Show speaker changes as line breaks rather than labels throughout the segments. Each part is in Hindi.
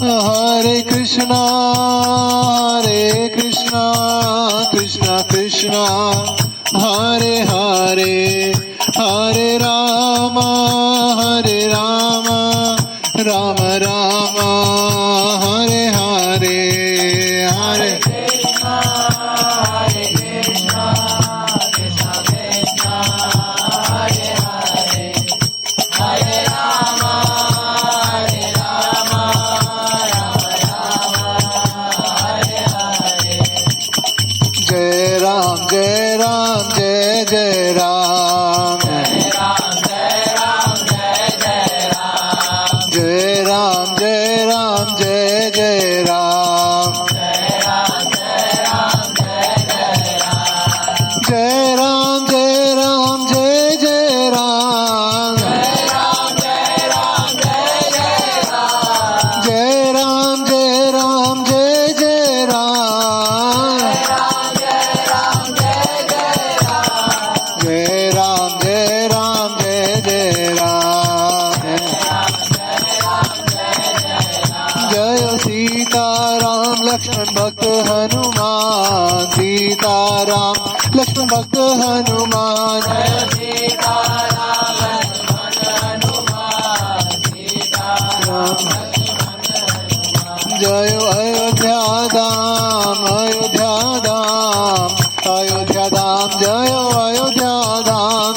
Hare Krishna, Krishna Krishna, Hare Hare, Hare Rama, Rama Rama, Hare Hare, Hare
Krishna, Krishna Krishna, Hare Hare, Hare Rama, Rama Rama, Hare Hare.
Jai Ram, Jai Ram, Jai Jai Ram,
Jai Ram, Jai Ram, Jai Jai Ram.
Jai Ram, Jai Ram, Jai Jai Ram,
Jai Ram, Jai Ram, Jai Jai Ram.
Jai Ram, Jai Ram, Jai Jai Ram,
Jai Ram, Jai Ram, Jai Jai Ram.
Jai Ram, Jai Ram, Jai Jai Ram,
Jai Ram, Jai Ram, Jai Jai Ram.
जय सीताराम लक्ष्मण भक्त हनुमान, सीताराम लक्ष्मण भक्त हनुमान,
सीताराम लक्ष्मण हनुमान, सीताराम
जय अयोध्या धाम, अयोध्या धाम, अयोध्या धाम, जय अयोध्या धाम,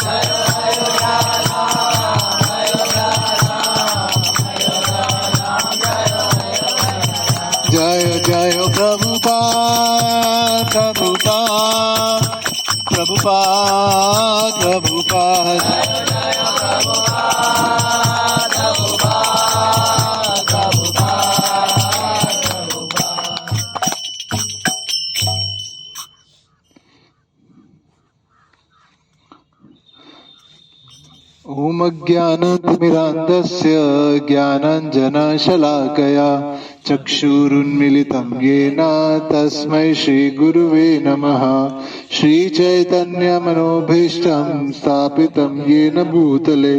जय जय प्रभुपाद, प्रभुपाद, प्रभुपाद, प्रभुपाद, ॐ अज्ञानतिमिरान्धस्य ज्ञानाञ्जनशलाकया चक्षुरुन्मिलितं येन तस्मै श्रीगुरुवे नमः। श्रीचैतन्यमनोभीष्टं स्थापितं येन भूतले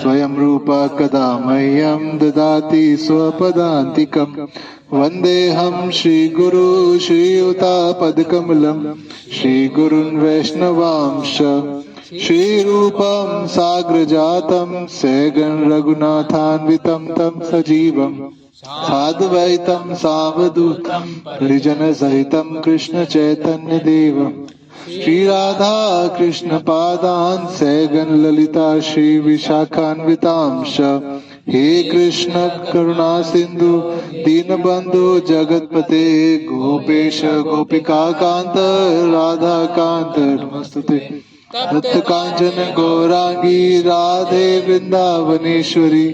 स्वयं रूपा कदा मह्यं ददाति स्वपदान्तिकं। वन्देऽहं श्रीगुरु श्रीयुतापदकमलं श्रीगुरुन् वैष्णवांश श्रीरूपं साग्रजातं सगण रघुनाथान्वितं तं सजीवं साद्वैतं सावधूतं परिजनसहितं कृष्ण चैतन्य देवं श्रीराधा कृष्ण पादान् सगण ललिता श्री विशाखान्वितांश। हे कृष्ण करुणा सिंधु दीनबंधु जगतपते गोपेश गोपिका कांत राधा कांत नमस्तुते। तप्त कांचन गौरांगी राधे वृंदावनेश्वरी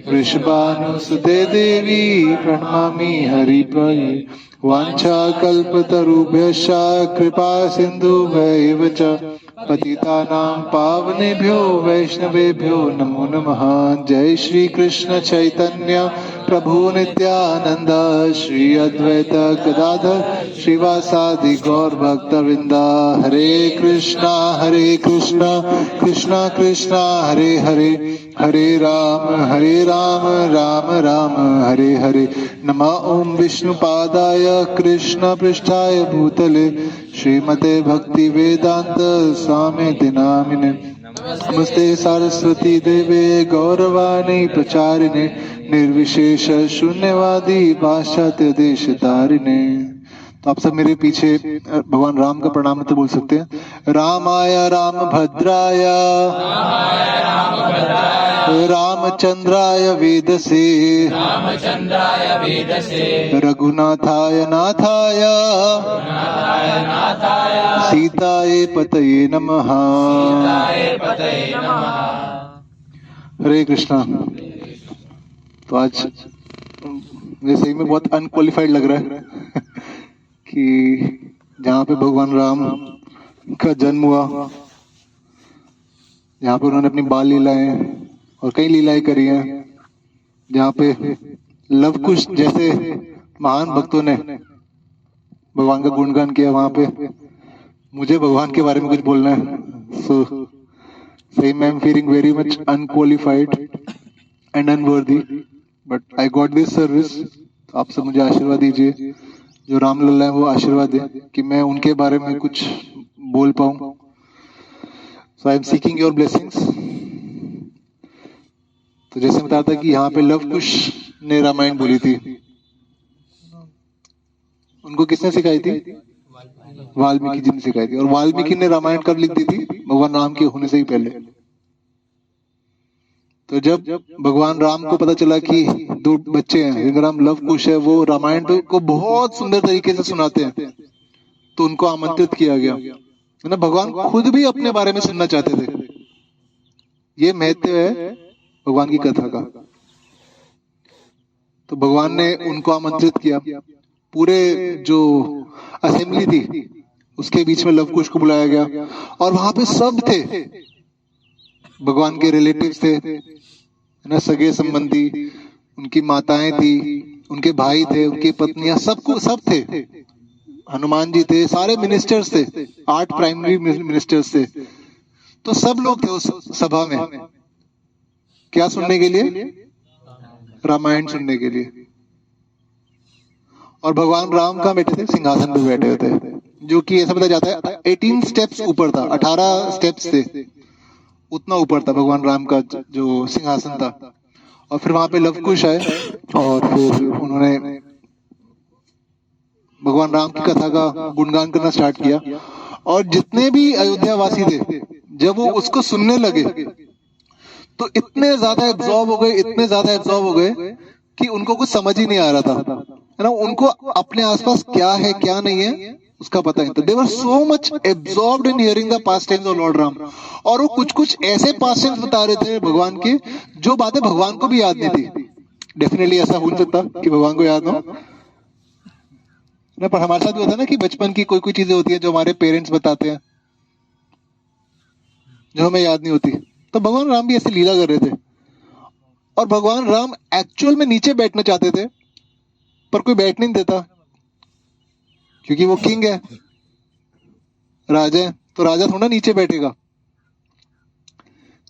वृषभानुसुते देवी प्रणमामि हरिप्रिये। वाञ्छाकल्पतरुभ्यश्च कृपा सिन्धुभ्यैव च पतितानां पावनेभ्यो वैष्णवेभ्यो नमो नमः। जय श्री कृष्ण चैतन्य प्रभु नित्यानंद श्री अद्वैत गदाधर श्रीवासादि गौर भक्तवृंद। हरे कृष्णा कृष्णा कृष्णा हरे हरे, हरे राम राम राम हरे हरे। नमः ओम विष्णुपादाय कृष्ण पृष्ठाय भूतले श्रीमते भक्ति वेदांत स्वामी नामिने। नमस्ते सरस्वती देवे गौरवाणी प्रचारिणे निर्विशेष शून्यवादी पाश्चात्य देश तारिणे। तो आप सब मेरे पीछे भगवान राम का प्रणाम तो बोल सकते हैं। रामाय रामभद्राय रामचंद्राय वेदसे रघुनाथाय नाथाय सीताये पतये नमः। हरे कृष्णा। तो आज मुझे सही में बहुत अनक्वालिफाइड लग रहा है कि जहाँ पे भगवान राम का जन्म हुआ, जहाँ पे उन्होंने अपनी बाल लीलाएं और कई लीलाएं करी हैं, जहाँ पे लव कुश जैसे महान भक्तों ने भगवान का गुणगान किया, वहाँ पे मुझे भगवान के बारे में कुछ बोलना है। सो सही में I am feeling very much unqualified and unworthy, but I got this service तो आप सब मुझे आशीर्वाद दीजिए, जो रामलला है वो आशीर्वाद दे कि मैं उनके बारे में कुछ बोल पाऊं। So I am seeking your blessings. तो जैसे बताया था कि यहाँ पे लव कुश ने रामायण बोली थी, उनको किसने सिखाई थी? वाल्मीकि जी ने सिखाई थी। और वाल्मीकि ने रामायण कब लिख दी थी? भगवान राम के होने से ही पहले। तो जब भगवान राम को पता चला कि दो बच्चे हैं जिनका नाम लव कुश है, वो रामायण को बहुत सुंदर तरीके से सुनाते हैं, तो उनको आमंत्रित किया गया है ना। भगवान खुद भी अपने बारे में सुनना चाहते थे। ये महत्व है भगवान की कथा का। तो भगवान ने उनको आमंत्रित किया, पूरे जो असेंबली थी उसके बीच में लव कुश को बुलाया गया, और वहां पे सब थे, भगवान के रिलेटिव्स थे, है ना, सगे संबंधी, उनकी माताएं थी, उनके भाई थे, उनकी पत्नियां, सब थे। हनुमान जी थे, सारे मिनिस्टर्स थे, 8 प्राइमरी मिनिस्टर्स थे। तो सब लोग थे उस सभा में, क्या सुनने के लिए? रामायण सुनने के लिए। और भगवान राम कहाँ बैठे थे? सिंहासन पे बैठे हुए थे, जो कि ऐसा बताया जाता है 18 स्टेप्स ऊपर था, 18 स्टेप्स थे, उतना ऊपर था भगवान राम का जो सिंहासन था। और फिर वहां पे लव कुश आए, और फिर उन्होंने भगवान राम की कथा का गुणगान करना स्टार्ट किया। और जितने भी अयोध्या वासी थे, जब वो उसको सुनने लगे तो इतने ज्यादा एब्जॉर्ब हो गए, इतने ज्यादा एब्जॉर्ब हो गए कि उनको कुछ समझ ही नहीं आ रहा था, है ना। उनको अपने आसपास क्या है क्या नहीं है उसका पता नहीं था। They were so much absorbed in hearing the pastimes of lord Ram. और वो कुछ कुछ ऐसे पास्ट टेम्स बता रहे थे भगवान के, जो बातें भगवान को भी याद नहीं थी। डेफिनेटली ऐसा हो नहीं सकता कि भगवान को याद हो ना, पर हमारे साथ भी होता है ना कि बचपन की कोई कोई चीजें होती है जो हमारे पेरेंट्स बताते हैं, जो हमें याद नहीं होती। तो भगवान राम भी ऐसे लीला कर रहे थे, और भगवान राम एक्चुअल में नीचे बैठना चाहते थे, पर कोई बैठ नहीं देता, क्योंकि वो किंग है, राजा है, तो राजा थोड़ा नीचे बैठेगा।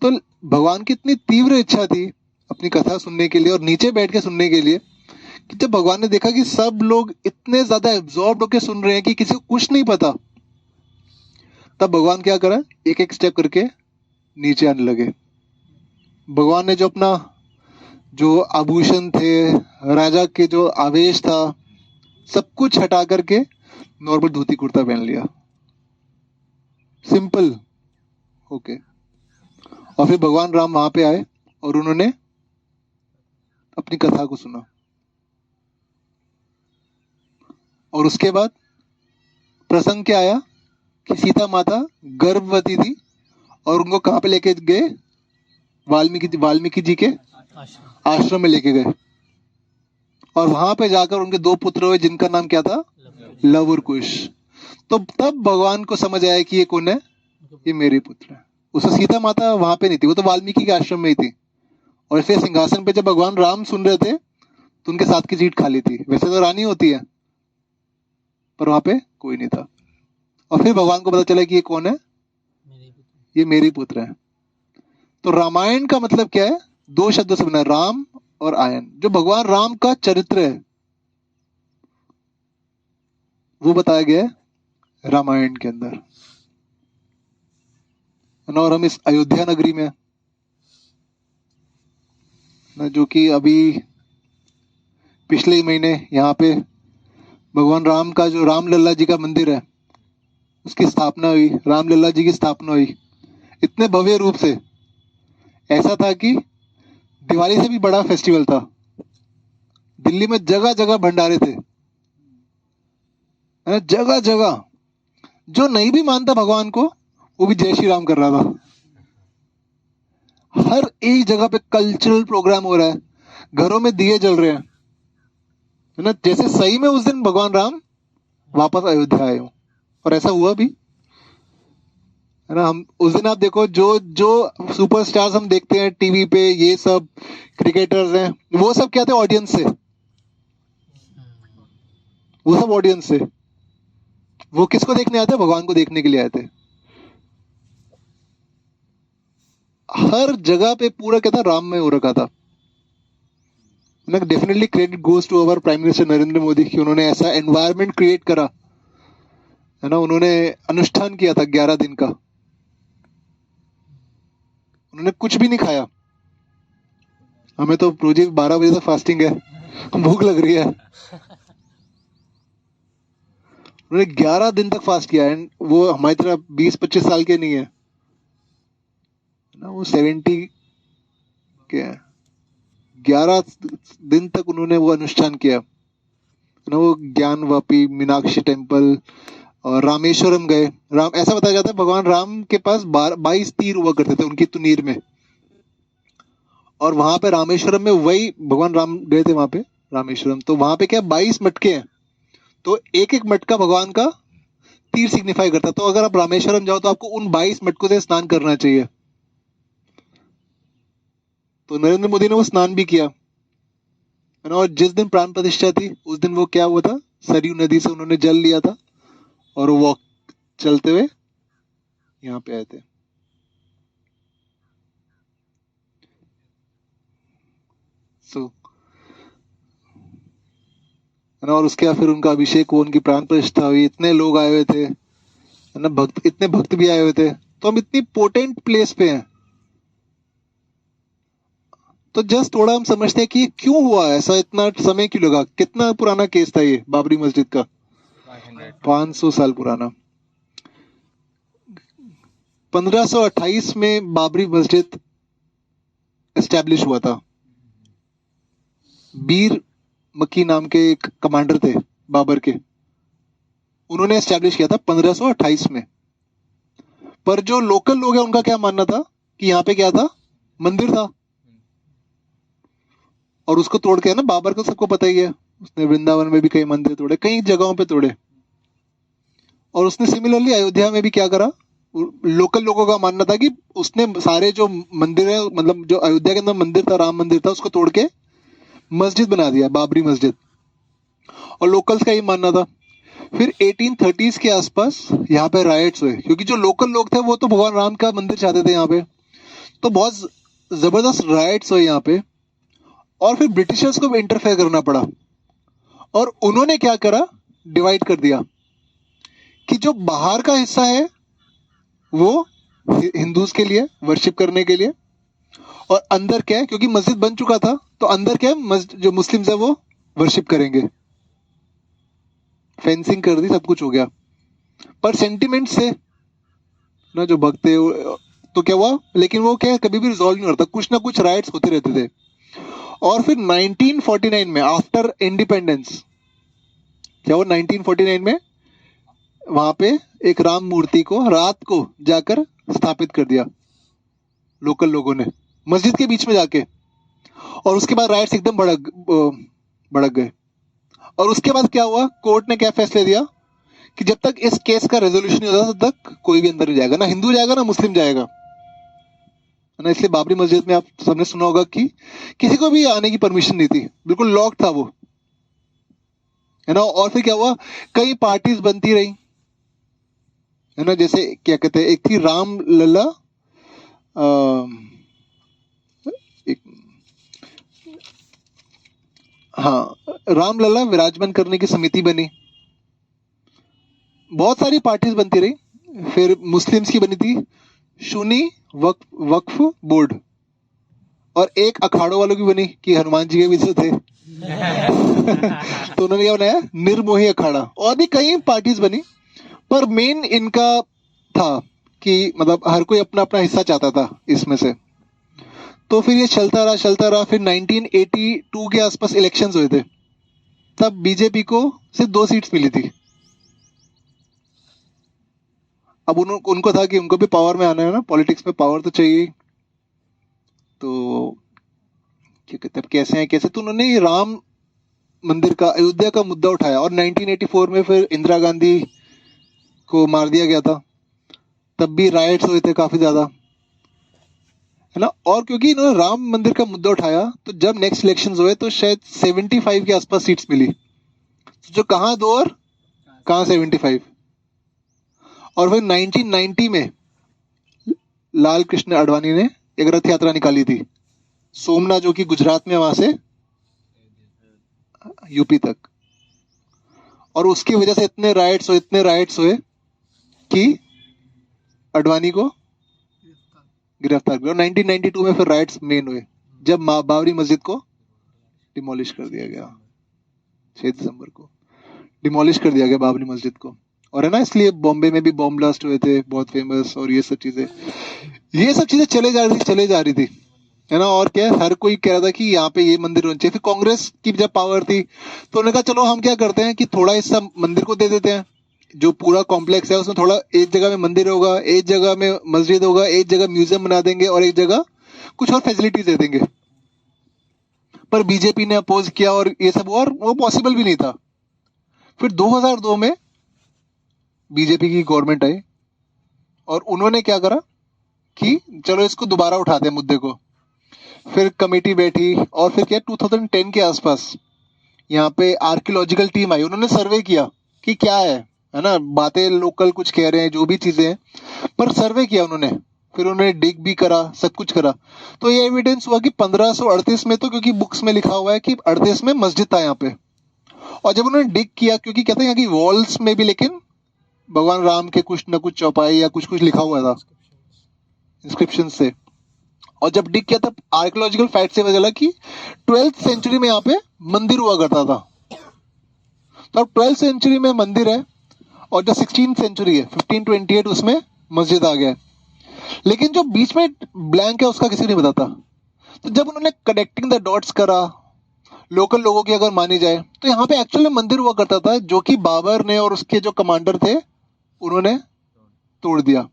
तो भगवान की इतनी तीव्र इच्छा थी अपनी कथा सुनने के लिए और नीचे बैठ के सुनने के लिए, कि जब भगवान ने देखा कि सब लोग इतने ज्यादा एब्जॉर्ब होकर सुन रहे हैं कि किसी को कुछ नहीं पता, तब भगवान क्या करा? एक एक स्टेप करके नीचे आने लगे। भगवान ने जो अपना जो आभूषण थे, राजा के जो आवेश था, सब कुछ हटा करके नॉर्मल धोती कुर्ता पहन लिया, सिंपल ओके। और फिर भगवान राम वहां पे आए और उन्होंने अपनी कथा को सुना। और उसके बाद प्रसंग क्या आया कि सीता माता गर्भवती थी, और उनको कहां पे लेके गए? वाल्मीकि जी के आश्रम में लेके गए। और वहां पे जाकर उनके 2 पुत्र हुए, जिनका नाम क्या था? लव और कुश। तो तब भगवान को समझ आया कि ये कौन है? ये मेरे पुत्र है। उस सीता माता वहां पे नहीं थी, वो तो वाल्मीकि के आश्रम में ही थी। और फिर सिंहासन पे जब भगवान राम सुन रहे थे तो उनके साथ की सीट खाली थी। वैसे तो रानी होती है, पर वहां पे कोई नहीं था। और फिर भगवान को पता चला कि ये कौन है? ये मेरे पुत्र है। तो रामायण का मतलब क्या है? 2 शब्दों से बना है, राम और आयन। जो भगवान राम का चरित्र है वो बताया गया है रामायण के अंदर, और हम इस अयोध्या नगरी में ना, जो कि अभी पिछले ही महीने यहाँ पे भगवान राम का जो रामलला जी का मंदिर है उसकी स्थापना हुई, रामलला जी की स्थापना हुई इतने भव्य रूप से। ऐसा था कि दिवाली से भी बड़ा फेस्टिवल था। दिल्ली में जगह जगह भंडारे थे, है ना, जगह जगह। जो नहीं भी मानता भगवान को वो भी जय श्री राम कर रहा था। हर एक जगह पे कल्चरल प्रोग्राम हो रहा है, घरों में दिए जल रहे हैं, है ना, जैसे सही में उस दिन भगवान राम वापस अयोध्या आए हो। और ऐसा हुआ भी, है ना। हम उस दिन आप देखो, जो जो सुपरस्टार्स हम देखते हैं टीवी पे, ये सब क्रिकेटर्स हैं, वो सब क्या थे? ऑडियंस से। वो सब ऑडियंस से। वो किसको देखने आते? भगवान को देखने के लिए आए थे। हर जगह पे पूरा क्या था? राम में हो रखा था। ना, definitely credit goes to our prime minister Narendra Modi कि उन्होंने ऐसा एनवायरनमेंट क्रिएट करा, है ना। उन्होंने अनुष्ठान किया था 11 दिन का, उन्होंने कुछ भी नहीं खाया। हमें तो रोज 12 बजे तक फास्टिंग है, भूख लग रही है। उन्होंने 11 दिन तक फास्ट किया, एंड वो हमारी तरह 20-25 साल के नहीं है ना, वो 70 के हैं। 11 दिन तक उन्होंने वो अनुष्ठान किया ना। वो ज्ञानवापी, मीनाक्षी टेम्पल और रामेश्वरम गए। राम, ऐसा बताया जाता है भगवान राम के पास 22 तीर हुआ करते थे उनकी तुनीर में, और वहां पे रामेश्वरम में वही भगवान राम गए थे वहां पे रामेश्वरम, तो वहां पे क्या 22 मटके हैं, तो एक एक मटका भगवान का तीर सिग्निफाई करता है। तो अगर आप रामेश्वरम जाओ तो आपको उन 22 मटकों से स्नान करना चाहिए। तो नरेंद्र मोदी ने वो स्नान भी किया, है ना। और जिस दिन प्राण प्रतिष्ठा थी उस दिन वो क्या हुआ था, सरयू नदी से उन्होंने जल लिया था और वो चलते हुए यहाँ पे आए थे। सो है ना, और उसके बाद फिर उनका अभिषेक हुआ, उनकी प्राण प्रतिष्ठा हुई, इतने लोग आए हुए थे, है ना, भक्त, इतने भक्त भी आए हुए थे। तो हम इतनी पोटेंट प्लेस पे हैं, तो जस्ट थोड़ा हम समझते हैं कि ये क्यों हुआ, ऐसा इतना समय क्यों लगा। कितना पुराना केस था ये बाबरी मस्जिद का, 500 साल पुराना। 1528 में बाबरी मस्जिद एस्टेब्लिश हुआ था। बीर मक्की नाम के एक कमांडर थे बाबर के, उन्होंने एस्टेब्लिश किया था 1528 में। पर जो लोकल लोग हैं उनका क्या मानना था कि यहाँ पे क्या था, मंदिर था, और उसको तोड़ के, है ना, बाबर को सबको पता ही है, उसने वृंदावन में भी कई मंदिर तोड़े, कई जगहों पे तोड़े, और उसने सिमिलरली अयोध्या में भी क्या करा। लोकल लोगों का मानना था कि उसने सारे जो मंदिर है, मतलब जो अयोध्या के अंदर मंदिर था, राम मंदिर था, उसको तोड़ के मस्जिद बना दिया, बाबरी मस्जिद, और लोकल्स का ही मानना था। फिर 1830s के आसपास यहाँ पे राइट्स हुए, क्योंकि जो लोकल लोग थे वो तो भगवान राम का मंदिर चाहते थे यहाँ पे, तो बहुत जबरदस्त राइट्स हुए यहाँ पे, और फिर ब्रिटिशर्स को भी इंटरफेयर करना पड़ा, और उन्होंने क्या करा, डिवाइड कर दिया कि जो बाहर का हिस्सा है वो हिंदूज के लिए वर्शिप करने के लिए, और अंदर क्या है, क्योंकि मस्जिद बन चुका था, तो अंदर क्या है, जो मुस्लिम्स है वो वर्शिप करेंगे। फेंसिंग कर दी, सब कुछ हो गया, पर सेंटिमेंट से ना जो भक्त थे तो क्या हुआ, लेकिन वो क्या है, कभी भी रिजॉल्व नहीं होता, कुछ ना कुछ राइट्स होते रहते थे। और फिर 1949 में आफ्टर इंडिपेंडेंस क्या हुआ, 1949 में वहां पे एक राम मूर्ति को रात को जाकर स्थापित कर दिया लोकल लोगों ने, मस्जिद के बीच में जाके, और उसके बाद राइट्स एकदम भड़क गए। और उसके बाद क्या हुआ, कोर्ट ने क्या फैसले दिया कि जब तक इस केस का रेजोल्यूशन नहीं होता तब तक कोई भी अंदर नहीं जाएगा, ना हिंदू जाएगा ना मुस्लिम जाएगा, है ना। इसलिए बाबरी मस्जिद में आप सबने सुना होगा कि किसी को भी आने की परमिशन नहीं थी, बिल्कुल लॉक था वो, है ना। और फिर क्या हुआ, कई पार्टीज बनती रही, है ना, जैसे क्या कहते हैं, एक थी राम लला, एक, हाँ, रामलला विराजमान करने की समिति बनी, बहुत सारी पार्टीज बनती रही। फिर मुस्लिम्स की बनी थी सुन्नी वक्फ बोर्ड, और एक अखाड़ों वालों की बनी कि हनुमान जी के भी तो थे तो उन्होंने क्या बनाया, निर्मोही अखाड़ा, और भी कई पार्टीज बनी। पर मेन इनका था कि मतलब हर कोई अपना अपना हिस्सा चाहता था इसमें से। तो फिर ये चलता रहा। फिर 1982 के आसपास इलेक्शंस हुए थे, तब बीजेपी को सिर्फ 2 सीट्स मिली थी। अब उनको था कि उनको भी पावर में आना है ना, पॉलिटिक्स में पावर तो चाहिए। तो क्या कहते हैं, कैसे हैं कैसे, तो उन्होंने ये राम मंदिर का, अयोध्या का मुद्दा उठाया, और 1984 में फिर इंदिरा गांधी को मार दिया गया था, तब भी राइट्स हुए थे काफी ज्यादा, है ना। और क्योंकि इन्होंने राम मंदिर का मुद्दा उठाया, तो जब नेक्स्ट इलेक्शंस हुए तो शायद 75 के आसपास सीट्स मिली, तो जो कहाँ 2 और कहाँ 75। और फिर 1990 में लाल कृष्ण आडवाणी ने एक रथ यात्रा निकाली थी, सोमनाथ जो कि गुजरात में, वहां से यूपी तक, और उसकी वजह से इतने राइट्स हुए कि अडवाणी को गिरफ्तार किया। और 1992 में फिर राइट्स मेन हुए जब बाबरी मस्जिद को डिमोलिश कर दिया गया। 6 दिसंबर को डिमोलिश कर दिया गया बाबरी मस्जिद को। और है ना, इसलिए बॉम्बे में भी बॉम्ब ब्लास्ट हुए थे, बहुत फेमस। और ये सब चीजें चले जा रही थी, है ना। और क्या, हर कोई कह रहा था कि यहाँ पे ये मंदिर होना चाहिए। फिर कांग्रेस की जब पावर थी तो उन्होंने कहा चलो हम क्या करते हैं कि थोड़ा हिस्सा मंदिर को दे देते हैं, जो पूरा कॉम्प्लेक्स है उसमें थोड़ा, एक जगह में मंदिर होगा, एक जगह में मस्जिद होगा, एक जगह म्यूजियम बना देंगे और एक जगह कुछ और फैसिलिटीज दे देंगे। पर बीजेपी ने अपोज किया और ये सब, और वो पॉसिबल भी नहीं था। फिर 2002 में बीजेपी की गवर्नमेंट आई और उन्होंने क्या करा कि चलो इसको दोबारा उठाते हैं मुद्दे को। फिर कमेटी बैठी और फिर क्या, 2010 के आसपास यहाँ पे आर्कियोलॉजिकल टीम आई। उन्होंने सर्वे किया कि क्या है ना, बातें लोकल कुछ कह रहे हैं, जो भी चीजें हैं, पर सर्वे किया उन्होंने। फिर उन्होंने डिग भी करा, सब कुछ करा। तो ये एविडेंस हुआ कि 1538 में, तो क्योंकि बुक्स में लिखा हुआ है कि 38 में मस्जिद था यहाँ पे। और जब उन्होंने डिग किया, क्योंकि कहते हैं यहाँ की वॉल्स में भी लेकिन भगवान राम के कुछ न कुछ चौपाई या कुछ कुछ लिखा हुआ था इंस्क्रिप्शन से। और जब डिग किया तब आर्कियोलॉजिकल फैक्ट से पता चला कि 12th सेंचुरी में यहाँ पे मंदिर हुआ करता था। तो अब 12th सेंचुरी में मंदिर है और जो 16th सेंचुरी है 1528 उसमें मस्जिद आ गया है। लेकिन जो बीच में ब्लैंक है उसका किसी नहीं बताता। तो जब उन्होंने कनेक्टिंग द डॉट्स करा, लोकल लोगों की अगर मानी जाए, तो यहाँ पे एक्चुअली मंदिर हुआ करता था जो कि बाबर ने और उसके जो कमांडर थे उन्होंने तोड़ दिया।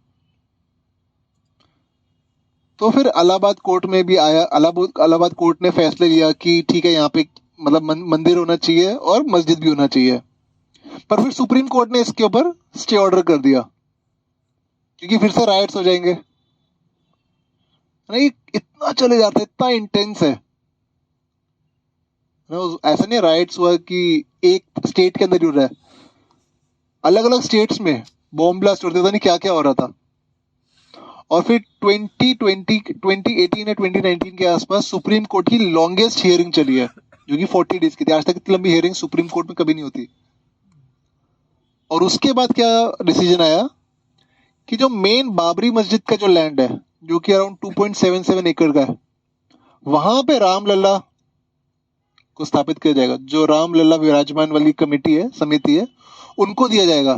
तो फिर इलाहाबाद कोर्ट में भी आया, इलाहाबाद कोर्ट ने फैसले लिया कि ठीक है, यहाँ पे मतलब मंदिर होना चाहिए और मस्जिद भी होना चाहिए। पर फिर सुप्रीम कोर्ट ने इसके ऊपर स्टे ऑर्डर कर दिया क्योंकि फिर से राइट्स हो जाएंगे। नहीं, इतना चले जाता है, इतना इंटेंस है ना। ऐसा नहीं राइट्स हुआ कि एक स्टेट के अंदर ही हो रहा है, अलग अलग स्टेट्स में बॉम्ब ब्लास्ट होते था, नहीं क्या क्या हो रहा था। और फिर 2018 या 2019 के आसपास सुप्रीम कोर्ट की लॉन्गेस्ट हियरिंग चली है जो कि 40 डेज की थी। आज तक इतनी लंबी हियरिंग सुप्रीम कोर्ट में कभी नहीं होती। और उसके बाद क्या डिसीजन आया कि जो मेन बाबरी मस्जिद का जो लैंड है जो कि अराउंड 2.77 एकड़ का है, वहां पे रामलला को स्थापित किया जाएगा। जो रामलला विराजमान वाली कमेटी है, समिति है, उनको दिया जाएगा।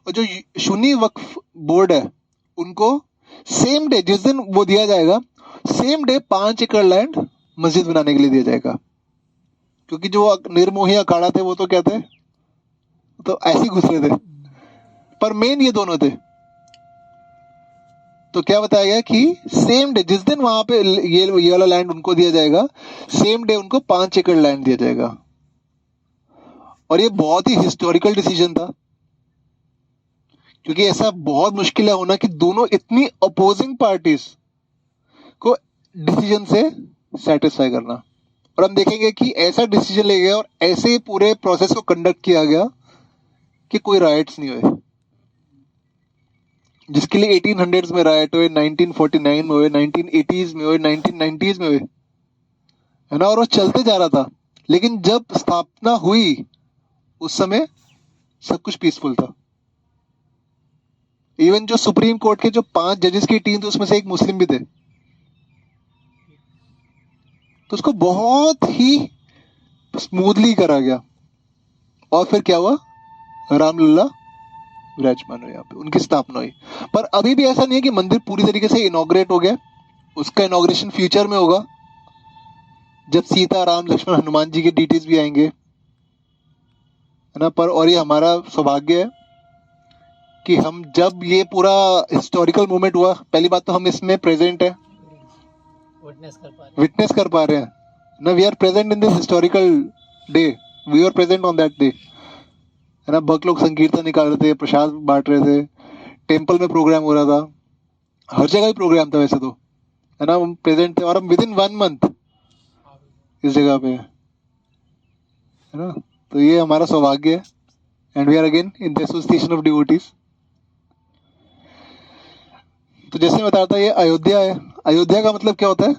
और जो सुन्नी वक्फ बोर्ड है उनको सेम डे, जिस दिन वो दिया जाएगा, सेम डे 5 एकड़ लैंड मस्जिद बनाने के लिए दिया जाएगा। क्योंकि जो निर्मोही अखाड़ा थे वो तो क्या थे, तो ऐसे ही घुस रहे थे, पर मेन ये दोनों थे। तो क्या बताया गया कि सेम डे, जिस दिन वहां पे ये वाला लैंड उनको दिया जाएगा, सेम डे उनको 5 एकड़ लैंड दिया जाएगा। और ये बहुत ही हिस्टोरिकल डिसीजन था क्योंकि ऐसा बहुत मुश्किल है होना कि दोनों इतनी अपोजिंग पार्टीज को डिसीजन से सेटिस्फाई करना। और हम देखेंगे कि ऐसा डिसीजन ले गया और ऐसे पूरे प्रोसेस को कंडक्ट किया गया कि कोई राइट्स नहीं हुए, जिसके लिए 1800s में राइट हुए, 1949 में हुए, 1980s में हुए, 1990s में हुए, है ना। और वो चलते जा रहा था। लेकिन जब स्थापना हुई उस समय सब कुछ पीसफुल था। इवन जो सुप्रीम कोर्ट के जो 5 जजेस की टीम थी उसमें से एक मुस्लिम भी थे। तो उसको बहुत ही स्मूथली करा गया। और फिर क्या हुआ, रामलला विराजमान हुए, यहाँ पे उनकी स्थापना हुई। पर अभी भी ऐसा नहीं है कि मंदिर पूरी तरीके से इनॉग्रेट हो गया। उसका इनॉग्रेशन फ्यूचर में होगा जब सीता, राम, लक्ष्मण, हनुमान जी के डिटेल्स भी आएंगे, है ना। पर और ये हमारा सौभाग्य है कि हम जब ये पूरा हिस्टोरिकल मोमेंट हुआ, पहली बात तो हम इसमें प्रेजेंट है, विटनेस कर पा रहे हैं ना। We are present in this historical day, we are present on that day, है ना। भक्त लोग संकीर्तन निकाल रहे थे, प्रसाद बांट रहे थे, टेम्पल में प्रोग्राम हो रहा था, हर जगह ही प्रोग्राम था वैसे तो, है ना। हम प्रेजेंट थे और हम विद इन 1 मंथ इस जगह पे, है ना। तो ये हमारा सौभाग्य है। And we are again in the association of devotees. तो जैसे मैं बताया था, ये अयोध्या है। अयोध्या का मतलब क्या होता है,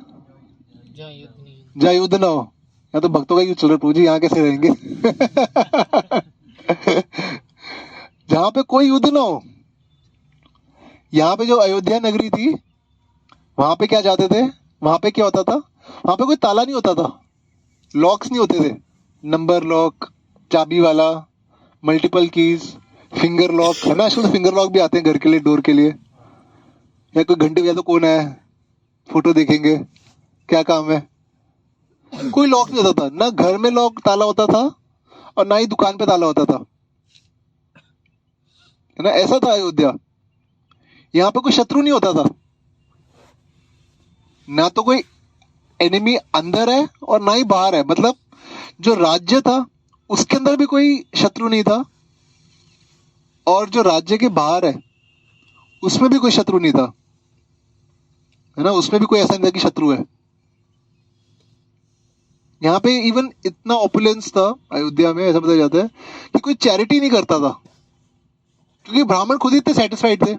जहाँ युद्ध ना हो, यहाँ तो भक्तों का यूज चल रहा है, प्रभु जी यहाँ कैसे रहेंगे? जहाँ पे कोई युद्ध ना हो। यहाँ पे जो अयोध्या नगरी थी, वहां पे क्या चाहते थे, वहां पे क्या होता था, वहां पे कोई ताला नहीं होता था, लॉक्स नहीं होते थे, नंबर लॉक, चाबी वाला, मल्टीपल कीज, फिंगर लॉक है ना, आजकल तो फिंगर लॉक भी आते हैं घर के लिए, डोर के लिए। या कोई घंटे बजा तो कौन है, फोटो देखेंगे, क्या काम है। कोई लॉक नहीं होता था, ना घर में लॉक ताला होता था और ना ही दुकान पे ताला होता था, है ना, ऐसा था अयोध्या। यहाँ पे कोई शत्रु नहीं होता था, ना तो कोई एनिमी अंदर है और ना ही बाहर है, मतलब जो राज्य था उसके अंदर भी कोई शत्रु नहीं था, और जो राज्य के बाहर है उसमें भी कोई शत्रु नहीं था, है ना, उसमें भी कोई ऐसा नहीं था कि शत्रु है। यहाँ पे इवन इतना ऑपुलेंस था अयोध्या में, ऐसा बताया जाता है कि कोई चैरिटी नहीं करता था, क्योंकि ब्राह्मण खुद ही इतने सेटिस्फाइड थे।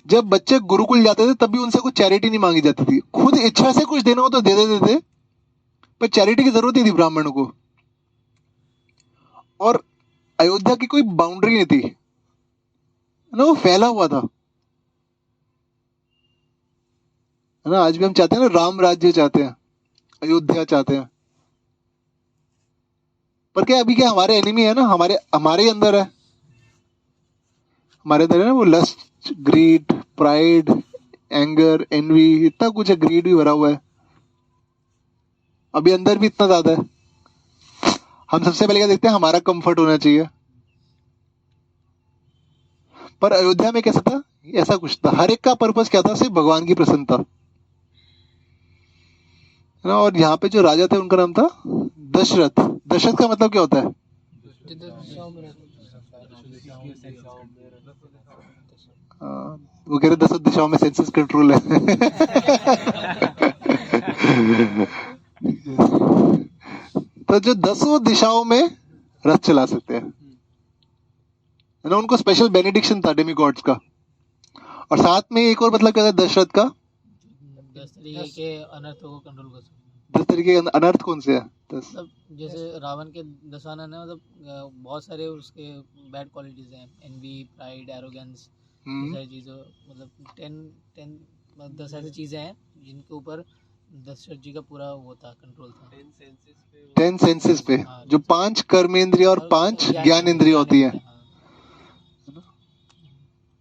जब बच्चे गुरुकुल जाते थे तब भी उनसे कुछ चैरिटी नहीं मांगी जाती थी, खुद इच्छा से कुछ देना हो तो दे देते थे, पर चैरिटी की जरूरत नहीं थी ब्राह्मणों को। और अयोध्या की कोई बाउंड्री नहीं थी, है ना, वो फैला हुआ था, है ना। आज भी हम चाहते हैं ना, राम राज्य चाहते हैं, अयोध्या चाहते हैं, पर क्या अभी क्या हमारे एनिमी है ना, हमारे हमारे ही अंदर है, हमारे अंदर है ना वो lust, greed, pride, anger, envy, इतना कुछ है, ग्रीड भी भरा हुआ है अभी अंदर भी इतना ज्यादा है। हम सबसे पहले क्या देखते हैं, हमारा कंफर्ट होना चाहिए, पर अयोध्या में कैसा था, ऐसा कुछ था, हर एक का पर्पस क्या था, सिर्फ भगवान की प्रसन्नता, है ना। और यहाँ पे जो राजा थे उनका नाम था दशरथ। दशरथ का मतलब क्या होता है, वो कह रहे 10 दिशाओं में सेंसस कंट्रोल है। तो जो 10 दिशाओं में रथ चला सकते हैं, है ना, उनको स्पेशल बेनेडिक्शन था डेमी गॉड्स का। और साथ में एक और मतलब क्या था दशरथ का,
10 तरीके के अनर्थों को कंट्रोल कर सकते हैं।
10 तरीके के अनर्थ कौन से है? 10
मतलब जैसे रावण के 10 अनर्थ है, मतलब बहुत सारे उसके बैड क्वालिटीज हैं, एनवी, प्राइड, एरोगेंस, ये सारी चीज़ों, मतलब 10 ऐसी चीज़ें हैं जिनके ऊपर दशरथ जी का पूरा वो था, कंट्रोल था।
10 सेंसेस पे, जो 5 कर्मेंद्रिय और 5 ज्ञान इंद्रिय होती है,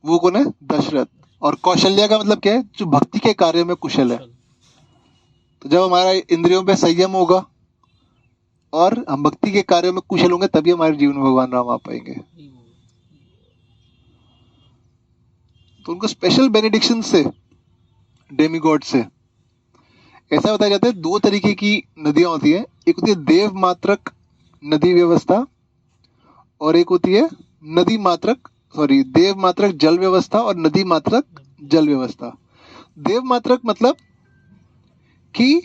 वो कौन है? दशरथ। और कौशल्या का मतलब क्या है, जो भक्ति के कार्य में कुशल है। तो जब हमारा इंद्रियों पे संयम होगा और हम भक्ति के कार्यों में कुशल होंगे, तभी हमारे जीवन में भगवान राम आ पाएंगे। तो उनको स्पेशल बेनेडिक्शन से, डेमीगॉड से, ऐसा बताया जाता है 2 तरीके की नदियां होती है, एक होती है देव मात्रक नदी व्यवस्था, और एक होती है नदी मात्रक, सॉरी, देव मात्रक जल व्यवस्था और नदी मात्रक जल व्यवस्था। देव मात्रक मतलब कि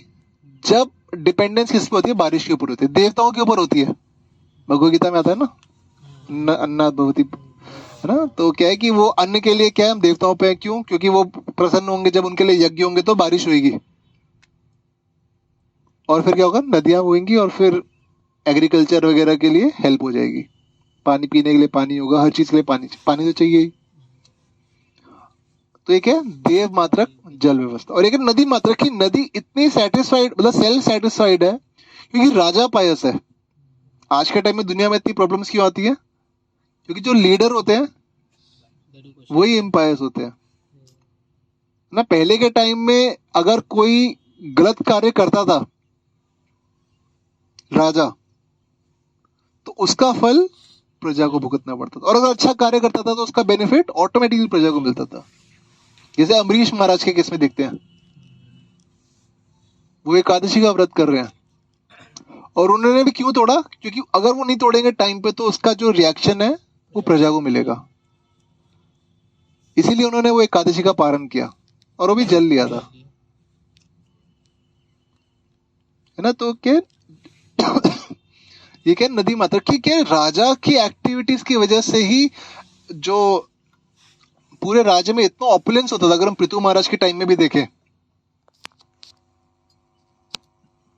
जब डिपेंडेंस किस पे होती है, बारिश के ऊपर होती है, देवताओं के ऊपर होती है, भगवद गीता में आता है ना, अन्नाद भवति, है ना। तो क्या है कि वो अन्न के लिए क्या है, हम देवताओं पे हैं, क्यों? क्योंकि वो प्रसन्न होंगे, जब उनके लिए यज्ञ होंगे तो बारिश होगी, और फिर क्या होगा, नदियां होंगी, और फिर एग्रीकल्चर वगैरह के लिए हेल्प हो जाएगी, पानी पीने के लिए पानी होगा, हर चीज के लिए पानी, पानी तो चाहिए ही। तो एक है देव मात्रक जल व्यवस्था, और एक है नदी मात्रक की, नदी इतनी सेटिस्फाइड, मतलब सेल्फ सेटिस्फाइड है क्योंकि राजा पायस है। आज के टाइम में दुनिया में इतनी प्रॉब्लम्स क्यों आती है? क्योंकि जो लीडर होते हैं वही एम्पायर्स होते हैं ना। पहले के टाइम में अगर कोई गलत कार्य करता था राजा, तो उसका फल प्रजा को भुगतना पड़ता था, और अगर अच्छा कार्य करता था तो उसका बेनिफिट ऑटोमेटिकली प्रजा को मिलता था। जैसे अमरीश महाराज के केस में देखते हैं, वो एकादशी का व्रत कर रहे हैं, और उन्होंने भी क्यों तोड़ा? क्योंकि अगर वो नहीं तोड़ेंगे टाइम पे तो उसका जो रिएक्शन है वो प्रजा को मिलेगा, इसीलिए उन्होंने वो एकादशी का पारण किया, और वो भी जल लिया था, है ना। तो क्या ये क्या नदी मात्र की, क्या राजा की एक्टिविटीज की वजह से ही जो पूरे राज्य में इतना ऑपुलेंस होता था। अगर हम पृथु महाराज के टाइम में भी देखें, है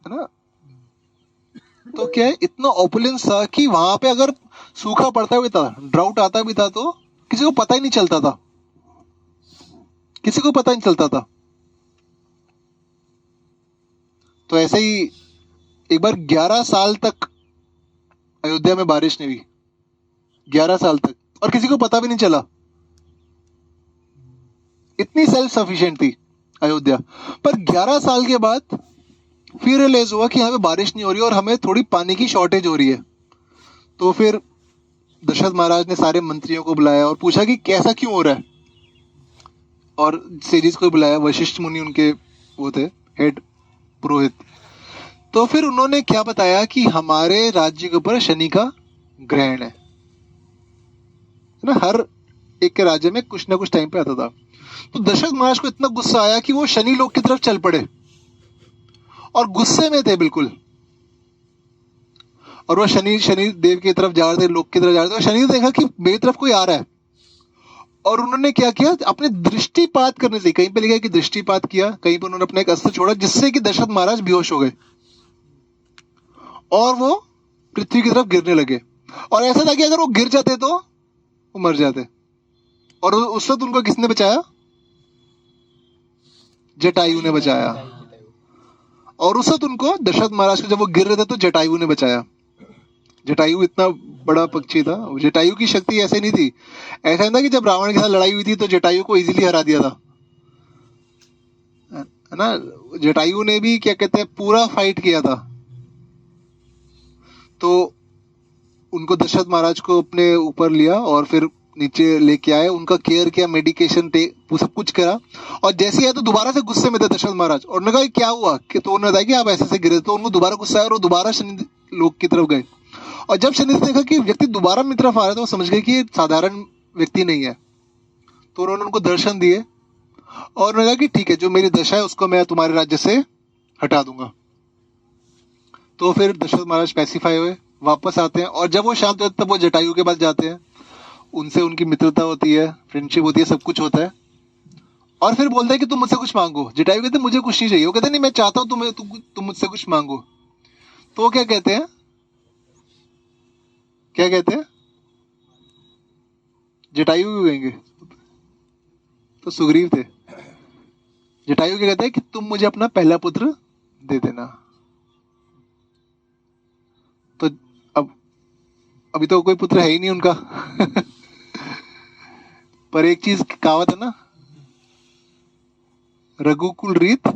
ना, तो क्या है, इतना ओपुलेंस था कि वहां पे अगर सूखा पड़ता भी था, ड्राउट आता भी था, तो किसी को पता ही नहीं चलता था, किसी को पता नहीं चलता था। तो ऐसे ही एक बार 11 साल तक अयोध्या में बारिश नहीं हुई, 11 साल तक, और किसी को पता भी नहीं चला। इतनी सेल्फ सफिशिएंट थी अयोध्या। पर 11 साल के बाद फिर रियलाइज हुआ कि यहाँ पे बारिश नहीं हो रही और हमें थोड़ी पानी की शॉर्टेज हो रही है। तो फिर दशरथ महाराज ने सारे मंत्रियों को बुलाया और पूछा कि कैसा क्यों हो रहा है, और सेजिस को बुलाया, वशिष्ठ मुनि उनके वो थे हेड पुरोहित। तो फिर उन्होंने क्या बताया कि हमारे राज्य के ऊपर शनि का ग्रहण है ना, हर एक के राज्य में कुछ ना कुछ टाइम पे आता था। तो दशरथ महाराज को इतना गुस्सा आया कि वो शनि लोक की तरफ चल पड़े, और गुस्से में थे बिल्कुल। और वो शनि देव की तरफ जा रहे थे, लोक की तरफ जा रहे थे, और शनि ने देखा कि मेरी तरफ कोई आ रहा है, और उन्होंने क्या किया, अपने दृष्टिपात करने से, कहीं पे लिखा है कि दृष्टिपात किया, कहीं पे उन्होंने अपना एक अस्त्र छोड़ा, जिससे कि दशरथ महाराज बेहोश हो गए और वो पृथ्वी की तरफ गिरने लगे। और ऐसा था कि अगर वो गिर जाते तो वो मर जाते। और उस वक्त उनको किसने बचाया, जटायु ने बचाया। और उस वक्त उनको दशरथ महाराज को जब वो गिर रहे थे तो जटायु ने बचाया। जटायु इतना बड़ा पक्षी था, जटायु की शक्ति ऐसे नहीं थी, ऐसा नहीं था कि जब रावण के साथ लड़ाई हुई थी तो जटायु को इजीली हरा दिया था, है ना। जटायु ने भी क्या कहते हैं पूरा फाइट किया था। तो उनको दशरथ महाराज को अपने ऊपर लिया और फिर नीचे लेके आए, उनका केयर किया, मेडिकेशन सब कुछ करा। और जैसे ही आए तो दोबारा से गुस्से में थे दशरथ महाराज, और उन्होंने कहा क्या हुआ, कि तो उन्होंने बताया कि आप ऐसे से गिरे। तो उनको दोबारा गुस्सा आया और वो दोबारा शनि लोक की तरफ गए। और जब शनि ने देखा कि व्यक्ति दोबारा अपनी तरफ आ रहा है तो वो समझ गए कि ये साधारण व्यक्ति नहीं है। तो उन्होंने उनको दर्शन दिए और उन्होंने कहा कि ठीक है, जो मेरी दशा है उसको मैं तुम्हारे राज्य से हटा दूंगा। तो फिर दशरथ महाराज स्पेसिफाई हुए, वापस आते हैं, और जब वो शांत होते तब वो जटायु के पास जाते हैं, उनसे उनकी मित्रता होती है, फ्रेंडशिप होती है, सब कुछ होता है। और फिर बोलते हैं कि तुम मुझसे कुछ मांगो। जटायु कहते हैं मुझे कुछ नहीं चाहिए। वो कहते हैं नहीं, मैं चाहता हूं तुम मुझसे कुछ मांगो। तो वो क्या कहते हैं, क्या कहते हैं, जटायु भी कहेंगे तो सुग्रीव थे। जटायु क्या कहते हैं कि तुम मुझे अपना पहला पुत्र दे देना। तो अब अभी तो कोई पुत्र है ही नहीं उनका पर एक चीज कहावत है ना, रघुकुल रीत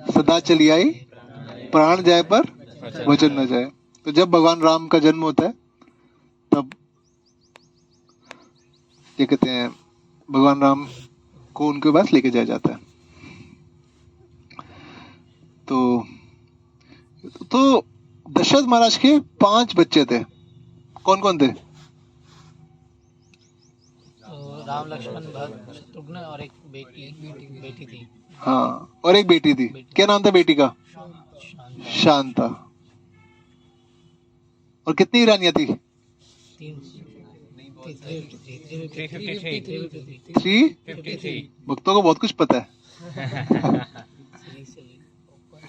सदा चली आई, प्राण जाए पर वचन न जाए। तो जब भगवान राम का जन्म होता है तब क्या कहते हैं, भगवान राम को उनके पास लेके जाया जाता है। तो दशरथ महाराज के 5 बच्चे थे। कौन कौन थे?
तो राम, लक्ष्मण, भरत, शत्रुघ्न और एक बेटी थी।
हाँ, और एक बेटी थी। क्या नाम था बेटी का? शांता। और कितनी रानियां थी? 353। भक्तों को बहुत कुछ पता है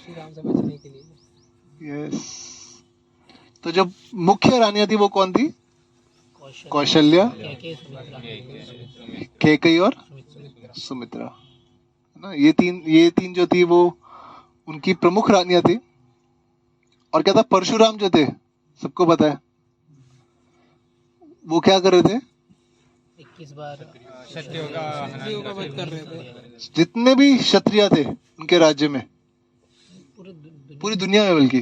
राम से बचने के लिए।
यस। तो जो मुख्य रानियां थी वो कौन थी? कौशल्या, कैकेयी और सुमित्रा, है ना। ये तीन जो थी वो उनकी प्रमुख रानियां थी। और क्या था, परशुराम जो थे, सबको पता है, वो क्या कर रहे थे?
21 बार
क्षत्रियों का वध कर रहे थे।
जितने भी क्षत्रिय थे उनके राज्य में, पूरी दुनिया में, बल्कि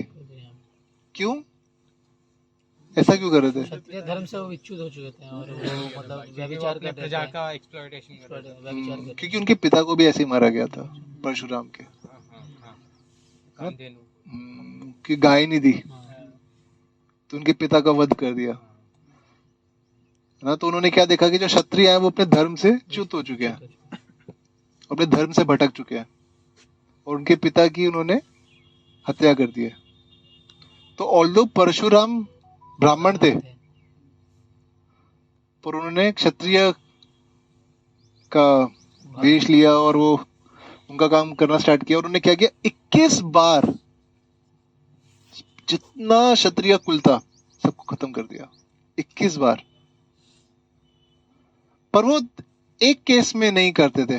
क्यों ऐसा क्यों कर रहे थे?
क्षत्रिय धर्म से वो विच्युत हो चुके थे और वो मतलब व्यभिचार कर रहे
प्रजा
थे।
का एक्सप्लॉयटेशन कर रहे थे।
व्यभिचार कर रहे थे।
क्योंकि उनके पिता को भी ऐसे ही मारा गया था, परशुराम के।
कामधेनु।
कि गाय नहीं दी
हाँ।
तो उनके पिता का वध कर दिया, है ना। तो उन्होंने क्या देखा कि जो क्षत्रिय है वो अपने धर्म से च्युत हो चुके हैं, अपने धर्म से भटक चुके हैं, और उनके पिता की उन्होंने हत्या कर दी है। तो ऑल्दो परशुराम ब्राह्मण थे, पर उन्होंने क्षत्रिय का वेश लिया और वो उनका काम करना स्टार्ट किया। और उन्होंने क्या किया, 21 बार जितना क्षत्रिय कुल था सबको खत्म कर दिया 21 बार। पर वो एक केस में नहीं करते थे,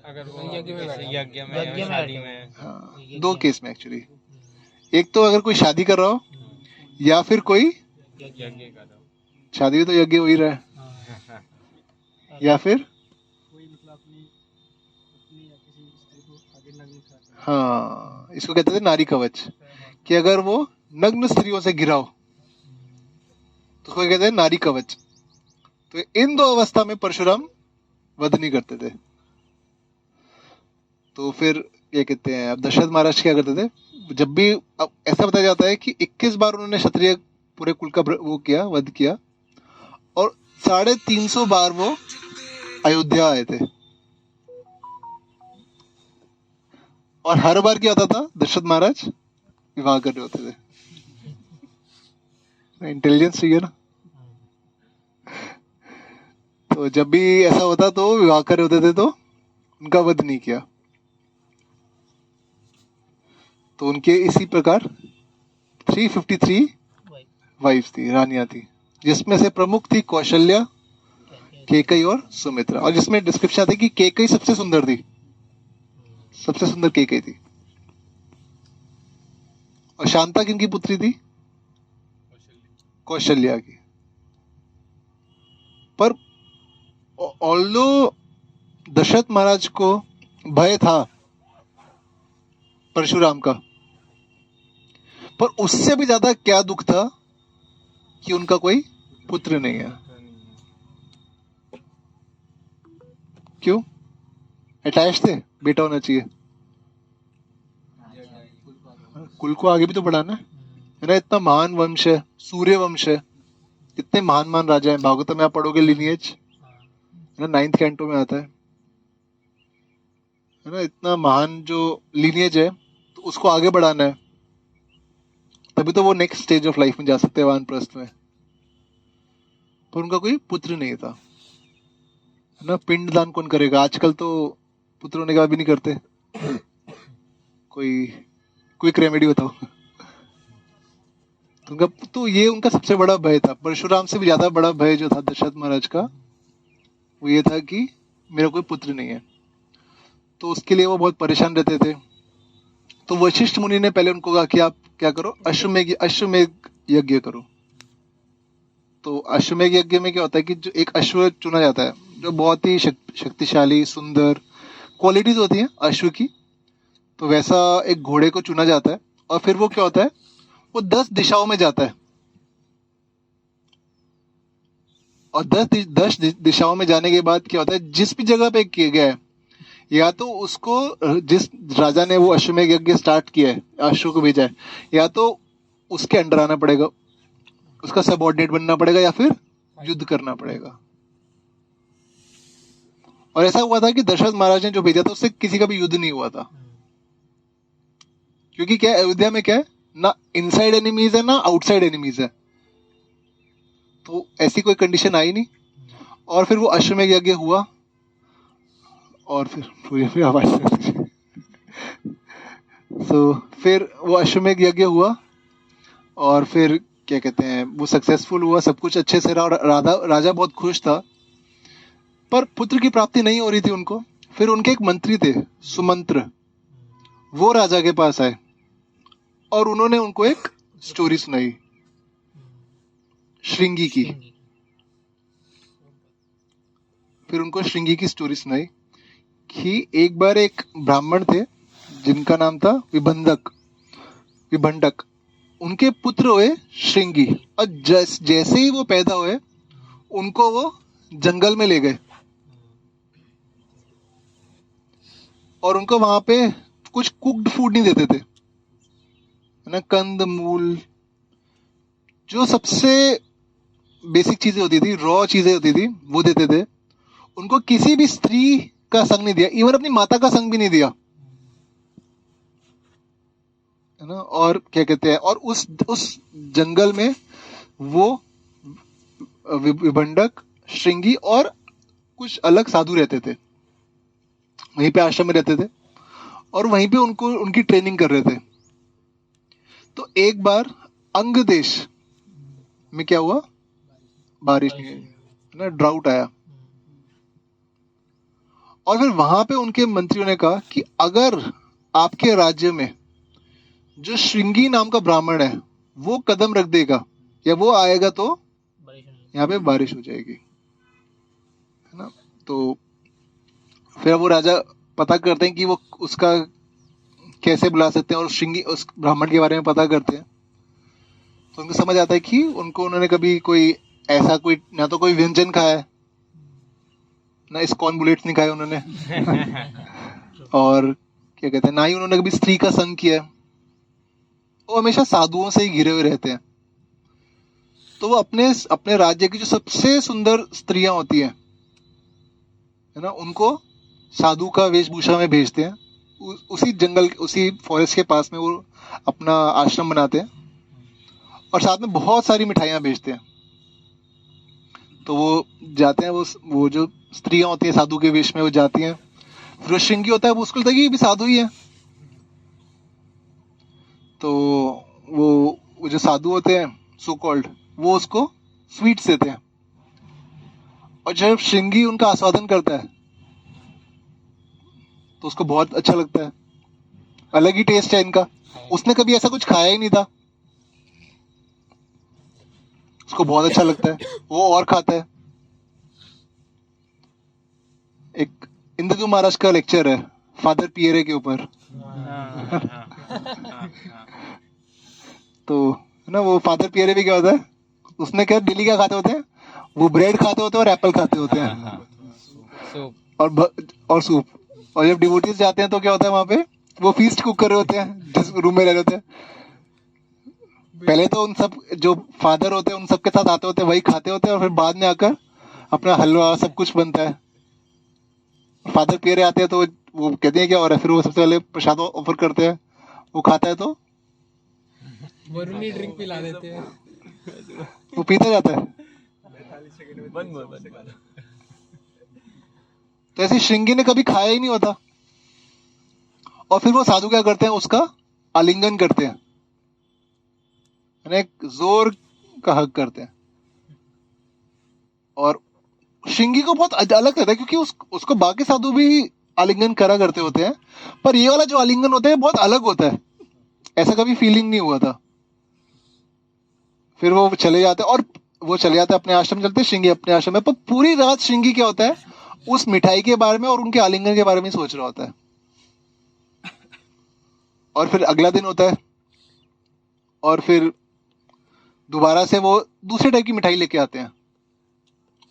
अगर वो यज्ञ में
यज्ञ में
या शादी
बैठे।
में
हाँ, 2 केस में एक्चुअली। एक तो अगर कोई शादी कर रहा हो या फिर कोई
यज्ञ कर रहा हूँ।
शादी भी तो यज्ञ हो ही रहा है, या फिर हाँ इसको कहते थे नारी कवच, कि अगर वो नग्न स्त्रियों से घिरा हो तो उसको कहते हैं नारी कवच। तो इन 2 अवस्था में परशुराम वध नहीं करते थे। तो फिर क्या कहते हैं, अब दशरथ महाराज क्या करते थे, जब भी अब ऐसा बताया जाता है कि 21 बार उन्होंने क्षत्रिय पूरे कुल का वो किया, वध किया, और 350 बार वो अयोध्या आए थे। और हर बार क्या होता था, दशरथ महाराज विवाह कर रहे होते थे। इंटेलिजेंस चाहिए ना। तो जब भी ऐसा होता तो विवाह कर रहे होते थे तो उनका वध नहीं किया। तो उनके इसी प्रकार 353 वाइफ थी, रानियां थी, जिसमें से प्रमुख थी कौशल्या, केकई और सुमित्रा। और जिसमें डिस्क्रिप्शन आता है कि केकई सबसे सुंदर थी, सबसे सुंदर केकई थी। और शांता किनकी पुत्री थी, कौशल्या की। पर ऑल्दो दशरथ महाराज को भय था परशुराम का, पर उससे भी ज्यादा क्या दुख था कि उनका कोई पुत्र नहीं है। क्यों? अटैच थे, बेटा होना चाहिए, कुल को आगे भी तो बढ़ाना है ना। इतना महान वंश है, सूर्य वंश है, इतने महान महान राजा हैं। भागवत में आप पढ़ोगे लिनिएज है ना, 9th कैंटो में आता है ना। इतना महान जो लिनिएज है, तो उसको आगे बढ़ाना है, तभी तो वो नेक्स्ट स्टेज ऑफ लाइफ में जा सकते हैं, वानप्रस्थ में। पर उनका कोई पुत्र नहीं था, है ना। पिंड दान कौन करेगा आजकल, तो पुत्र होने का भी नहीं करते। कोई क्विक रेमेडी बताओ। तो ये उनका सबसे बड़ा भय था। परशुराम से भी ज्यादा बड़ा भय जो था दशरथ महाराज का, वो ये था कि मेरा कोई पुत्र नहीं है। तो उसके लिए वो बहुत परेशान रहते थे। तो वशिष्ठ मुनि ने पहले उनको कहा कि आप क्या करो, अश्वमेघ यज्ञ करो। तो अश्वमेघ यज्ञ में क्या होता है कि जो एक अश्व चुना जाता है, जो बहुत ही शक्तिशाली सुंदर क्वालिटीज होती हैं अश्व की, तो वैसा एक घोड़े को चुना जाता है। और फिर वो क्या होता है, वो 10 दिशाओं में जाता है। और 10 दिशाओं में जाने के बाद क्या होता है, जिस भी जगह पे किया गया है, या तो उसको, जिस राजा ने वो अश्वमेघ यज्ञ स्टार्ट किया है, अश्व को भेजा है, या तो उसके अंडर आना पड़ेगा, उसका सबऑर्डिनेट बनना पड़ेगा, या फिर युद्ध करना पड़ेगा। और ऐसा हुआ था कि दशरथ महाराज ने जो भेजा था उससे किसी का भी युद्ध नहीं हुआ था। क्योंकि क्या है, अयोध्या में क्या है ना, इनसाइड एनिमीज है ना आउटसाइड एनिमीज है। तो ऐसी कोई कंडीशन आई नहीं। और फिर वो अश्वमेघ यज्ञ हुआ, और फिर आवाज फिर वो अश्वमेघ यज्ञ हुआ, और फिर क्या कहते हैं, वो सक्सेसफुल हुआ, सब कुछ अच्छे से रहा, और राजा बहुत खुश था। पर पुत्र की प्राप्ति नहीं हो रही थी उनको। फिर उनके एक मंत्री थे सुमंत्र, वो राजा के पास आए और उन्होंने उनको एक स्टोरी सुनाई, श्रृंगी की। फिर उनको श्रृंगी की स्टोरी सुनाई कि एक बार एक ब्राह्मण थे जिनका नाम था विभंडक। उनके पुत्र हुए श्रृंगी, और जैसे ही वो पैदा हुए उनको वो जंगल में ले गए, और उनको वहां पे कुछ कुक्ड फूड नहीं देते थे, है ना, कंद मूल, जो सबसे बेसिक चीजें होती थी, रॉ चीजें होती थी, वो देते थे। उनको किसी भी स्त्री का संग नहीं दिया, इवन अपनी माता का संग भी नहीं दिया, है ना। और क्या कहते हैं, और उस जंगल में वो विभंडक, श्रृंगी और कुछ अलग साधु रहते थे, वहीं पे आश्रम में रहते थे, और वहीं पे उनको उनकी ट्रेनिंग कर रहे थे। तो एक बार अंग देश में क्या हुआ, बारिश नहीं हुई, है ना, ड्राउट आया। और फिर वहां पे उनके मंत्रियों ने कहा कि अगर आपके राज्य में जो श्रृंगी नाम का ब्राह्मण है वो कदम रख देगा या वो आएगा तो
बारिश होने लगी।
यहाँ पे बारिश हो जाएगी, है ना। तो फिर वो राजा पता करते हैं कि वो उसका कैसे बुला सकते हैं और श्रृंगी उस ब्राह्मण के बारे में पता करते हैं। तो उनको समझ आता है कि उन्होंने कभी कोई ऐसा कोई ना तो कोई व्यंजन खाया है ना इस्कॉन बुलेट्स नहीं खाए उन्होंने और क्या कहते हैं ना ही उन्होंने कभी स्त्री का संग किया है। वो हमेशा साधुओं से ही घिरे हुए रहते हैं। तो वो अपने अपने राज्य की जो सबसे सुंदर स्त्रियां होती हैं, है ना, उनको साधु का वेशभूषा में भेजते हैं। उसी जंगल, उसी फॉरेस्ट के पास में वो अपना आश्रम बनाते हैं और साथ में बहुत सारी मिठाइयाँ भेजते हैं। तो वो जाते हैं, वो जो स्त्रियां होती हैं साधु के वेश में वो जाती हैं। फिर वो श्रृंगी होता है, वो उसको लगता है कि ये भी साधु ही है। तो वो जो साधु होते हैं सो कॉल्ड, वो उसको स्वीट्स देते हैं और जब श्रृंगी उनका आस्वादन करता है तो उसको बहुत अच्छा लगता है। अलग ही टेस्ट है इनका, उसने कभी ऐसा कुछ खाया ही नहीं था, उसको बहुत अच्छा लगता है, वो और खाता है। एक इंद्रदूत महाराज का लेक्चर है फादर पियरे के ऊपर तो है ना, वो फादर पियरे भी क्या होता है, उसने क्या डेली क्या खाते होते हैं, वो ब्रेड खाते होते हैं और एप्पल खाते होते हैं और सूप। और जब डिवोटीज जाते हैं तो क्या होता है वहां पे, वो फीस्ट कुक कर रहे होते हैं जिस रूम में रह रहे होते हैं। पहले तो उन सब जो फादर होते हैं उन सब के साथ आते होते हैं, वही खाते होते हैं और फिर बाद में आकर अपना हलवा सब कुछ बनता है। फादर पियरे आते हैं तो वो कहते हैं क्या हो रहा है, फिर वो सबसे पहले प्रसाद ऑफर करते हैं, वो खाता है तो
वरुणी ड्रिंक पिला देते हैं।
वो पीता जाता है। तो ऐसे श्रृंगी ने कभी खाया ही नहीं होता और फिर वो साधु क्या करते हैं, उसका आलिंगन करते हैं, एक जोर का हक करते हैं। और श्रृंगी को बहुत अलग लगता है क्योंकि उसको बाकी साधु भी आलिंगन करा करते होते हैं, पर ये वाला जो आलिंगन होता है बहुत अलग होता है, ऐसा कभी फीलिंग नहीं हुआ था। फिर वो चले जाते हैं और वो चले जाते हैं अपने आश्रम, चलते हैं श्रृंगी अपने आश्रम में। पर पूरी रात श्रृंगी क्या होता है, उस मिठाई के बारे में और उनके आलिंगन के बारे में सोच रहा होता है। और फिर अगला दिन होता है और फिर दोबारा से वो दूसरे टाइप की मिठाई लेके आते हैं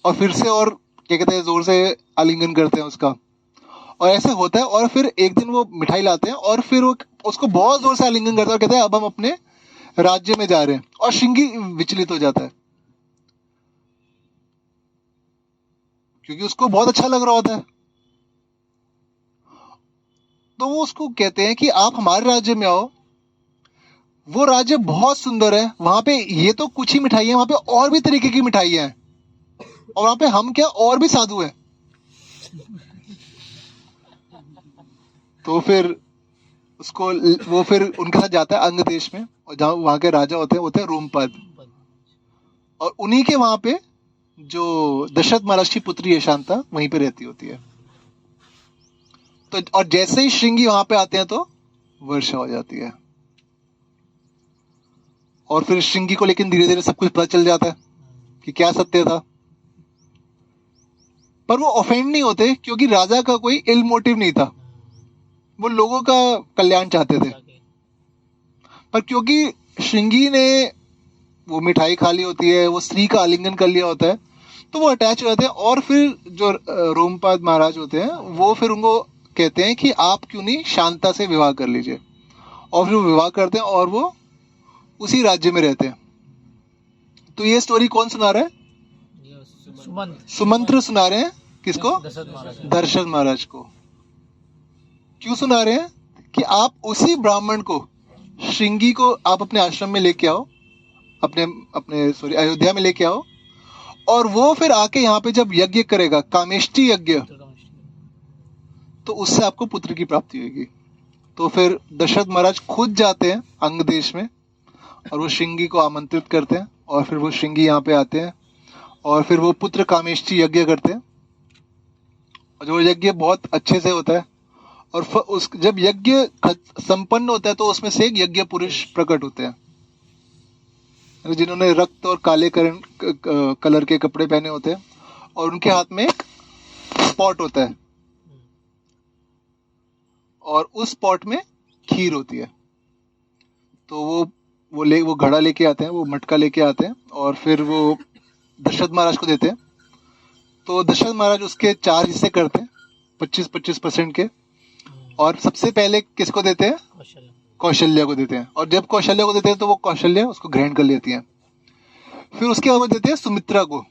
और फिर से और क्या कहते हैं जोर से आलिंगन करते हैं उसका, और ऐसे होता है। और फिर एक दिन वो मिठाई लाते हैं और फिर वो उसको बहुत जोर से आलिंगन करते हैं और कहते हैं अब हम अपने राज्य में जा रहे हैं। और श्रृंगी विचलित हो जाता है क्योंकि उसको बहुत अच्छा लग रहा होता है। तो वो उसको कहते हैं कि आप हमारे राज्य में आओ, वो राज्य बहुत सुंदर है, वहां पे ये तो कुछ ही मिठाई है, वहां पे और भी तरीके की मिठाइयां हैं और वहां पे हम क्या और भी साधु हैं। तो फिर वो फिर उनके साथ जाता है अंग देश में, और जहाँ वहां के राजा होते हैं रोमपद, और उन्हीं के वहां पे जो दशरथ महाराज की पुत्री है शांता वहीं पे रहती होती है। तो और जैसे ही श्रृंगी वहां पे आते हैं तो वर्षा हो जाती है और फिर श्रृंगी को लेकिन धीरे धीरे सब कुछ पता चल जाता है कि क्या सत्य था। पर वो ऑफेंड नहीं होते क्योंकि राजा का कोई इल मोटिव नहीं था, वो लोगों का कल्याण चाहते थे। पर क्योंकि श्रृंगी ने वो मिठाई खा ली होती है, वो स्त्री का आलिंगन कर लिया होता है, तो वो अटैच हो जाते हैं। और फिर जो रोमपद महाराज होते हैं वो फिर उनको कहते हैं कि आप क्यों नहीं शांता से विवाह कर लीजिए, और फिर वो विवाह करते हैं और वो उसी राज्य में रहते हैं। तो ये स्टोरी कौन सुना रहा है? सुमंत्र सुना रहे हैं। किसको? दशरथ महाराज को। क्यों सुना रहे हैं? कि आप उसी ब्राह्मण को, श्रृंगी को आप अपने आश्रम में लेके आओ, अपने अयोध्या में लेके आओ, और वो फिर आके यहाँ पे जब यज्ञ करेगा, कामेष्टि यज्ञ, तो उससे आपको पुत्र की प्राप्ति होगी। तो फिर दशरथ महाराज खुद जाते हैं अंग देश में और वो श्रृंगी को आमंत्रित करते हैं और फिर वो श्रृंगी यहाँ पे आते हैं और फिर वो पुत्र कामेष्टि यज्ञ करते हैं और जो यज्ञ बहुत अच्छे से होता है और उस जब यज्ञ संपन्न होता है तो उसमें से एक यज्ञ पुरुष प्रकट होते हैं जिन्होंने रक्त और काले कलर के कपड़े पहने होते हैं और उनके हाथ में एक पॉट होता है और उस पॉट में खीर होती है। तो वो घड़ा लेके आते हैं, वो मटका लेके आते हैं और फिर वो दशरथ महाराज को देते हैं। तो दशरथ महाराज उसके 4 हिस्से करते हैं 25% के और सबसे पहले किसको देते हैं? कौशल्या को देते हैं। और जब कौशल्या को देते हैं तो वो कौशल्या उसको ग्रहण कर लेती है। फिर उसके बाद देते हैं सुमित्रा को,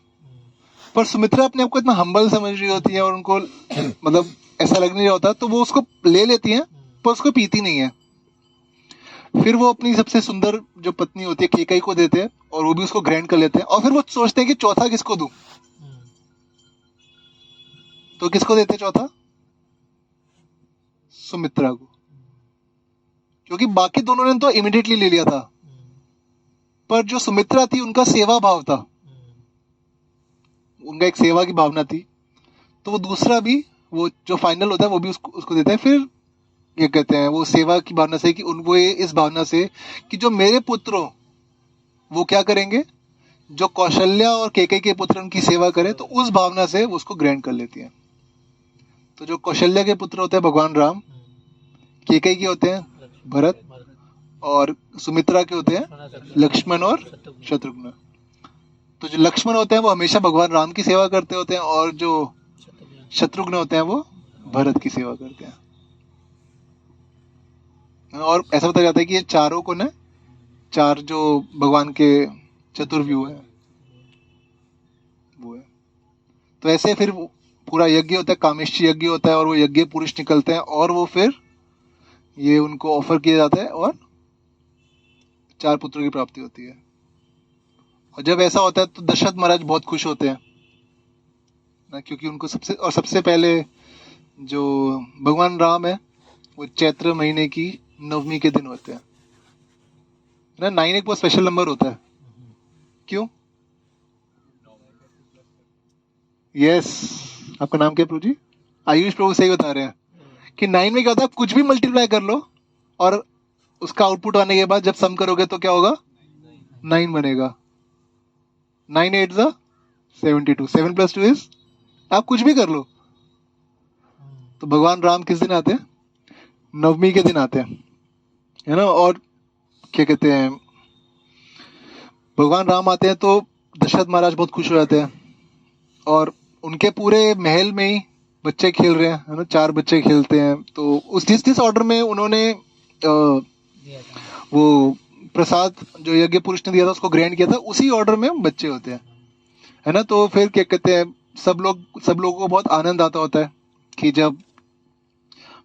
पर सुमित्रा अपने आप को इतना हम्बल समझ रही होती है और उनको मतलब ऐसा लग नहीं रहा होता तो वो उसको ले लेती हैं पर उसको पीती नहीं है। फिर वो अपनी सबसे सुंदर जो पत्नी होती है केकई को देते हैं और वो भी उसको ग्रहण कर लेते हैं और फिर वो सोचते हैं कि चौथा किसको दूं। तो किसको देते हैं चौथा? सुमित्रा को, क्योंकि बाकी दोनों ने तो इमीडिएटली ले लिया था पर जो सुमित्रा थी उनका सेवा भाव था, उनका एक सेवा की भावना थी तो वो दूसरा भी वो जो फाइनल होता है वो भी उसको देते हैं। फिर ये कहते हैं वो सेवा की भावना से कि उनको इस भावना से कि जो मेरे पुत्र हो वो क्या करेंगे, जो कौशल्या और केकई के पुत्र उनकी सेवा करें, तो उस भावना से वो उसको ग्रहण कर लेती है। तो जो कौशल्या के पुत्र होते हैं भगवान राम, केकई के होते हैं भरत और सुमित्रा के होते हैं लक्ष्मण और शत्रुघ्न। तो जो लक्ष्मण होते हैं वो हमेशा भगवान राम की सेवा करते होते हैं और जो शत्रुघ्न होते हैं वो भरत की सेवा करते हैं। और ऐसा बताया जाता है कि ये चारों को ना 4 जो भगवान के चतुर्व्यूह है वो है। तो ऐसे फिर पूरा यज्ञ होता है, कामेष्टि यज्ञ होता है और वो यज्ञ पुरुष निकलते हैं और वो फिर ये उनको ऑफर किया जाता है और 4 पुत्रों की प्राप्ति होती है। और जब ऐसा होता है तो दशरथ महाराज बहुत खुश होते हैं ना, क्योंकि उनको सबसे पहले जो भगवान राम है वो चैत्र महीने की 9वीं के दिन होते हैं ना। 9 एक बहुत स्पेशल नंबर होता है। क्यों? यस, आपका नाम क्या प्रभु जी? आयुष प्रभु सही बता रहे हैं कि 9 में क्या होता है, कुछ भी मल्टीप्लाई कर लो और उसका आउटपुट आने के बाद जब सम करोगे तो क्या होगा? 9 बनेगा। 9 8 72, 7 + 2 इज, आप कुछ भी कर लो। तो भगवान राम किस दिन आते हैं? 9वीं के दिन आते हैं, है ना। और क्या कहते हैं, भगवान राम आते हैं तो दशरथ महाराज बहुत खुश हो जाते हैं और उनके पूरे महल में ही बच्चे खेल रहे हैं, है ना। 4 बच्चे खेलते हैं। तो उस जिस ऑर्डर में उन्होंने वो प्रसाद जो यज्ञ पुरुष ने दिया था उसको ग्रहण किया था, उसी ऑर्डर में बच्चे होते हैं, है ना। तो फिर क्या कहते हैं, सब लोगों को बहुत आनंद आता होता है कि जब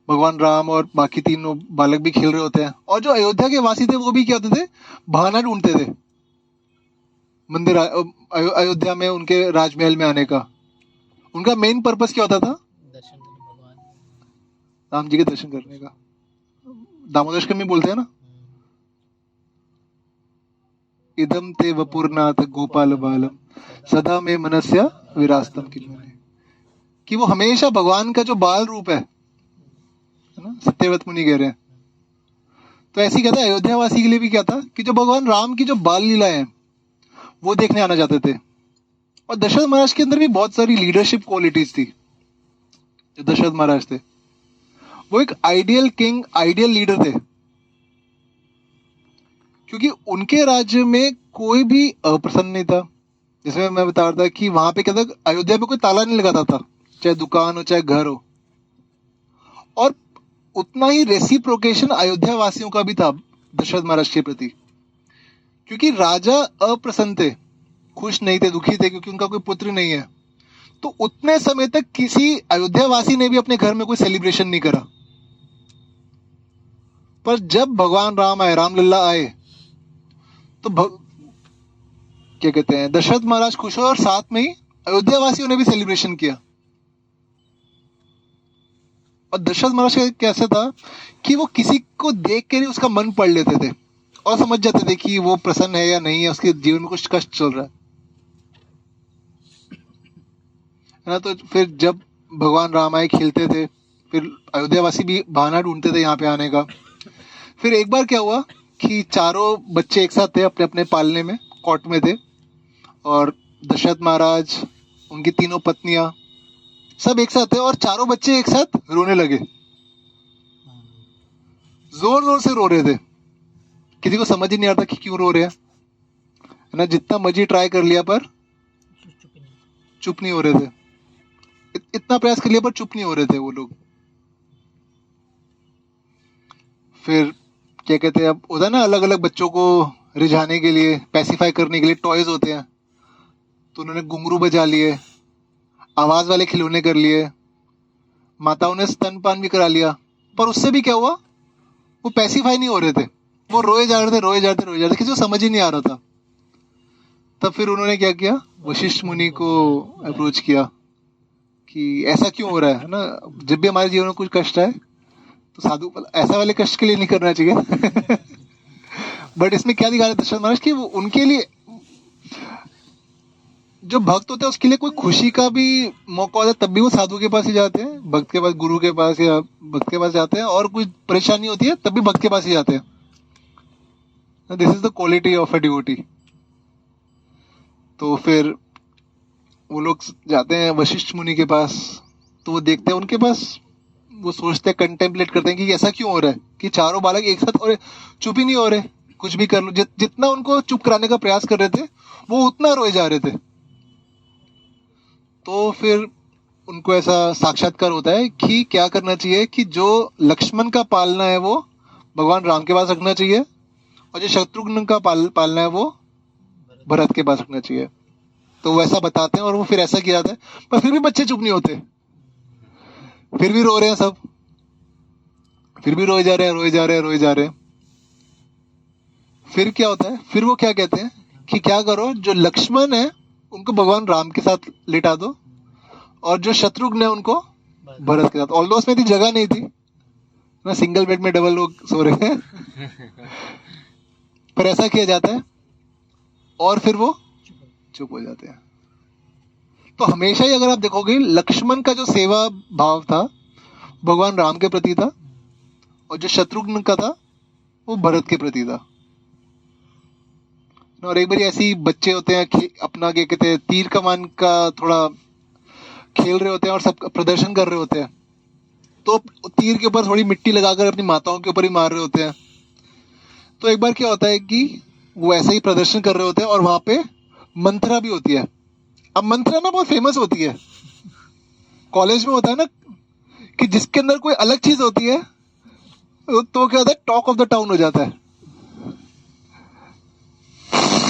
भगवान राम और बाकी तीनों बालक भी खेल रहे होते हैं। और जो अयोध्या के वासी थे वो भी क्या होते थे, बहाना ढूंढते थे मंदिर अयोध्या में उनके राजमहल में आने का। उनका मेन पर्पस क्या होता था?
दर्शन भगवान
राम जी के दर्शन करने का। दामोदर में बोलते हैं ना, इदम ते वपुरनाथ गोपाल बालम सदा में मनस्य विरास्तम की, कि वो हमेशा भगवान का जो बाल रूप है ना, सत्यव्रत मुनि कह रहे हैं। तो ऐसे ही कहता है अयोध्या वासी के लिए भी क्या था कि जो भगवान राम की जो बाल लीलाएं हैं वो देखने आना चाहते थे। और दशरथ महाराज के अंदर भी बहुत सारी लीडरशिप क्वालिटीज थी। जो दशरथ महाराज थे वो एक आइडियल किंग, आइडियल लीडर थे, क्योंकि उनके राज्य में कोई भी अप्रसन्न नहीं था। जिसमें मैं बता रहा था कि वहां पे क्या था, अयोध्या में कोई ताला नहीं लगाता था, चाहे दुकान हो चाहे घर हो। और उतना ही रेसिप्रोकेशन अयोध्या वासियों का भी था दशरथ महाराज के प्रति, क्योंकि राजा अप्रसन्न थे, खुश नहीं थे, दुखी थे, क्योंकि उनका कोई पुत्र नहीं है। तो उतने समय तक किसी अयोध्या वासी ने भी अपने घर में कोई सेलिब्रेशन नहीं करा। पर जब भगवान राम आए, रामलला आए, तो क्या कहते हैं, दशरथ महाराज खुश हुए और साथ में ही अयोध्या वासियों ने भी सेलिब्रेशन किया। और दशरथ महाराज का कैसा था कि वो किसी को देख कर ही उसका मन पढ़ लेते थे और समझ जाते थे कि वो प्रसन्न है या नहीं है, उसके जीवन में कुछ कष्ट चल रहा है ना। तो फिर जब भगवान राम आए, खेलते थे, फिर अयोध्यावासी भी बहाना ढूंढते थे यहाँ पे आने का। फिर एक बार क्या हुआ कि चारों बच्चे एक साथ थे, अपने अपने पालने में कोर्ट में थे, और दशरथ महाराज, उनकी तीनों पत्नियां, सब एक साथ थे, और चारों बच्चे एक साथ रोने लगे, जोर जोर से रो रहे थे। किसी को समझ ही नहीं आता कि क्यों रो रहे हैं, है ना। जितना मर्जी ट्राई कर लिया पर चुप नहीं हो रहे थे। इतना प्रयास कर लिया पर चुप नहीं हो रहे थे वो लोग। फिर क्या कहते हैं, अब होता है ना, अलग अलग बच्चों को रिझाने के लिए, पैसिफाई करने के लिए टॉयज होते हैं, तो उन्होंने घुंघरू बजा लिए, आवाज वाले खिलौने कर लिए, माताओं ने स्तनपान भी करा लिया, पर उससे भी क्या हुआ, वो पैसिफाई नहीं हो रहे थे, वो रोए जा रहे थे, रोए जा रहे थे, रोए जा रहे थे, किसी को समझ ही नहीं आ रहा था। तब फिर उन्होंने क्या किया, वशिष्ठ मुनि को अप्रोच किया कि ऐसा क्यों हो रहा है ना। जब भी हमारे जीवन में कुछ कष्ट है तो साधु, ऐसा वाले कष्ट के लिए नहीं करना चाहिए। बट इसमें क्या दिखा रहे दशरथ महाराज कि वो उनके लिए, जो भक्त होते हैं उसके लिए कोई खुशी का भी मौका होता है तब भी वो साधु के पास ही जाते हैं, भक्त के पास, गुरु के पास या भक्त के पास जाते हैं, और कोई परेशानी होती है तब भी भक्त के पास ही जाते हैं। This is the quality of a devotee. तो फिर वो लोग जाते हैं वशिष्ठ मुनि के पास, तो वो देखते हैं उनके पास, वो सोचते हैं, कंटेम्पलेट करते हैं कि ऐसा क्यों हो रहा है कि चारों बालक एक साथ, और चुप ही नहीं हो रहे, कुछ भी कर लो, जितना उनको चुप कराने का प्रयास कर रहे थे वो उतना रोए जा रहे थे। तो फिर उनको ऐसा साक्षात्कार होता है कि क्या करना चाहिए, कि जो लक्ष्मण का पालना है वो भगवान राम के पास रखना चाहिए, और जो शत्रुघ्न का पालना है वो भरत के पास रखना चाहिए। तो वैसा बताते हैं और वो फिर ऐसा किया जाता है, पर फिर भी बच्चे चुप नहीं होते, फिर भी रो रहे हैं सब, फिर भी रोए जा रहे हैं, रोए जा रहे हैं, रोए जा रहे हैं। फिर क्या होता है, फिर वो क्या कहते हैं कि क्या करो, जो लक्ष्मण है उनको भगवान राम के साथ लिटा दो, और जो शत्रुघ्न है उनको भरत के साथ। ऑल्दो उसमें इतनी जगह नहीं थी ना, सिंगल बेड में डबल लोग सो रहे हैं, पर ऐसा किया जाता है, और फिर वो चुप हो जाते हैं। तो हमेशा ही अगर आप देखोगे, लक्ष्मण का जो सेवा भाव था भगवान राम के प्रति था, और जो शत्रुघ्न का था वो भरत के प्रति था। और एक बार ऐसे ही बच्चे होते हैं, अपना क्या कहते हैं, तीर कमान का थोड़ा खेल रहे होते हैं और सब प्रदर्शन कर रहे होते हैं, तो तीर के ऊपर थोड़ी मिट्टी लगाकर अपनी माताओं के ऊपर ही मार रहे होते हैं। तो एक बार क्या होता है कि वो ऐसे ही प्रदर्शन कर रहे होते हैं, और वहां पे मंत्रा भी होती है। अब मंत्रा ना बहुत फेमस होती है, कॉलेज में होता है ना, कि जिसके अंदर कोई अलग चीज होती है तो क्या होता है, टॉक ऑफ द टाउन हो जाता है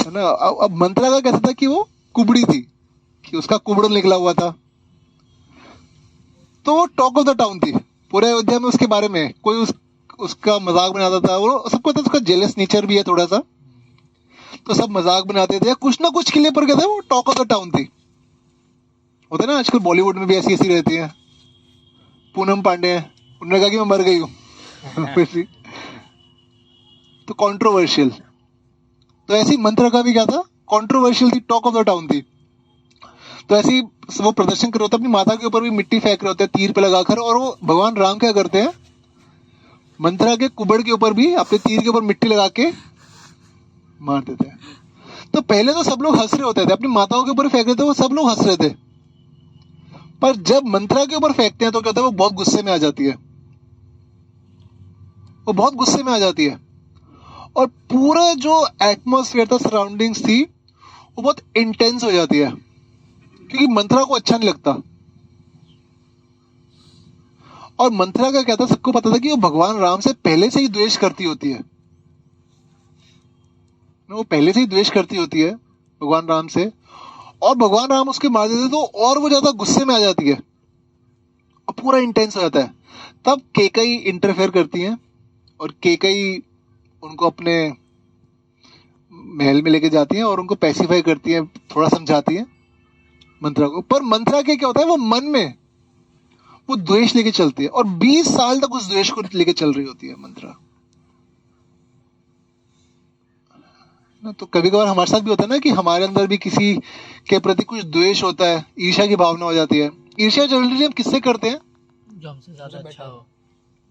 ना। अब मंत्रा का कैसा था कि वो कुबड़ी थी, कि उसका कुबड़ निकला हुआ था, तो वो टॉक ऑफ द टाउन थी पूरे अयोध्या में। उसके बारे में कोई उसका मजाक बनाता था, वो सबको था, उसका जेलस नेचर भी है थोड़ा सा, तो सब मजाक बनाते थे, कुछ ना कुछ के लिए, पर क्या था, वो टॉक ऑफ द टाउन थी। होता है ना आजकल बॉलीवुड में भी ऐसी ऐसी रहती है। पूनम पांडे, उन्होंने कहा कि मैं मर गई हूँ। तो कंट्रोवर्शियल, तो ऐसी मंत्र का भी क्या था, कंट्रोवर्शियल थी, टॉक ऑफ द टाउन थी। तो ऐसे ही वो प्रदर्शन कर रहे होते, अपनी माता के ऊपर भी मिट्टी फेंक रहे होते हैं तीर पे लगाकर, और वो भगवान राम क्या करते हैं, मंत्रा के कुबड़ के ऊपर भी अपने तीर के ऊपर मिट्टी लगा के मार देते हैं। तो पहले तो सब लोग हंस रहे होते थे, अपनी माताओं के ऊपर फेंक रहे थे, वो सब लोग हंस रहे थे, पर जब मंत्रा के ऊपर फेंकते हैं तो क्या होता है, वो बहुत गुस्से में आ जाती है, वो बहुत गुस्से में आ जाती है, और पूरा जो एटमॉस्फेयर था, सराउंडिंग्स थी, वो बहुत इंटेंस हो जाती है, क्योंकि मंत्रा को अच्छा नहीं लगता। और मंत्रा का क्या था, सबको पता था कि वो भगवान राम से पहले से ही द्वेष करती होती है, वो पहले से ही द्वेष करती होती है भगवान राम से, और भगवान राम उसके मार देते तो और वो ज्यादा गुस्से में आ जाती है, और पूरा इंटेंस हो जाता है। तब केकई इंटरफेयर करती हैं, और केकई उनको अपने महल में लेके जाती हैं, और उनको पैसिफाई करती हैं, थोड़ा समझाती हैं मंत्रा को। पर मंत्रा के क्या होता है, वो मन में वो द्वेष लेके चलती है, और 20 साल तक उस द्वेष को लेके चल रही होती है मंत्रा। ना, तो कभी कभार हमारे साथ भी होता है ना कि हमारे अंदर भी किसी के प्रति कुछ द्वेष होता है, ईर्ष्या की भावना हो जाती है। ईर्ष्या जनरली हम किससे करते हैं?
जो हमसे ज्यादा अच्छा हो।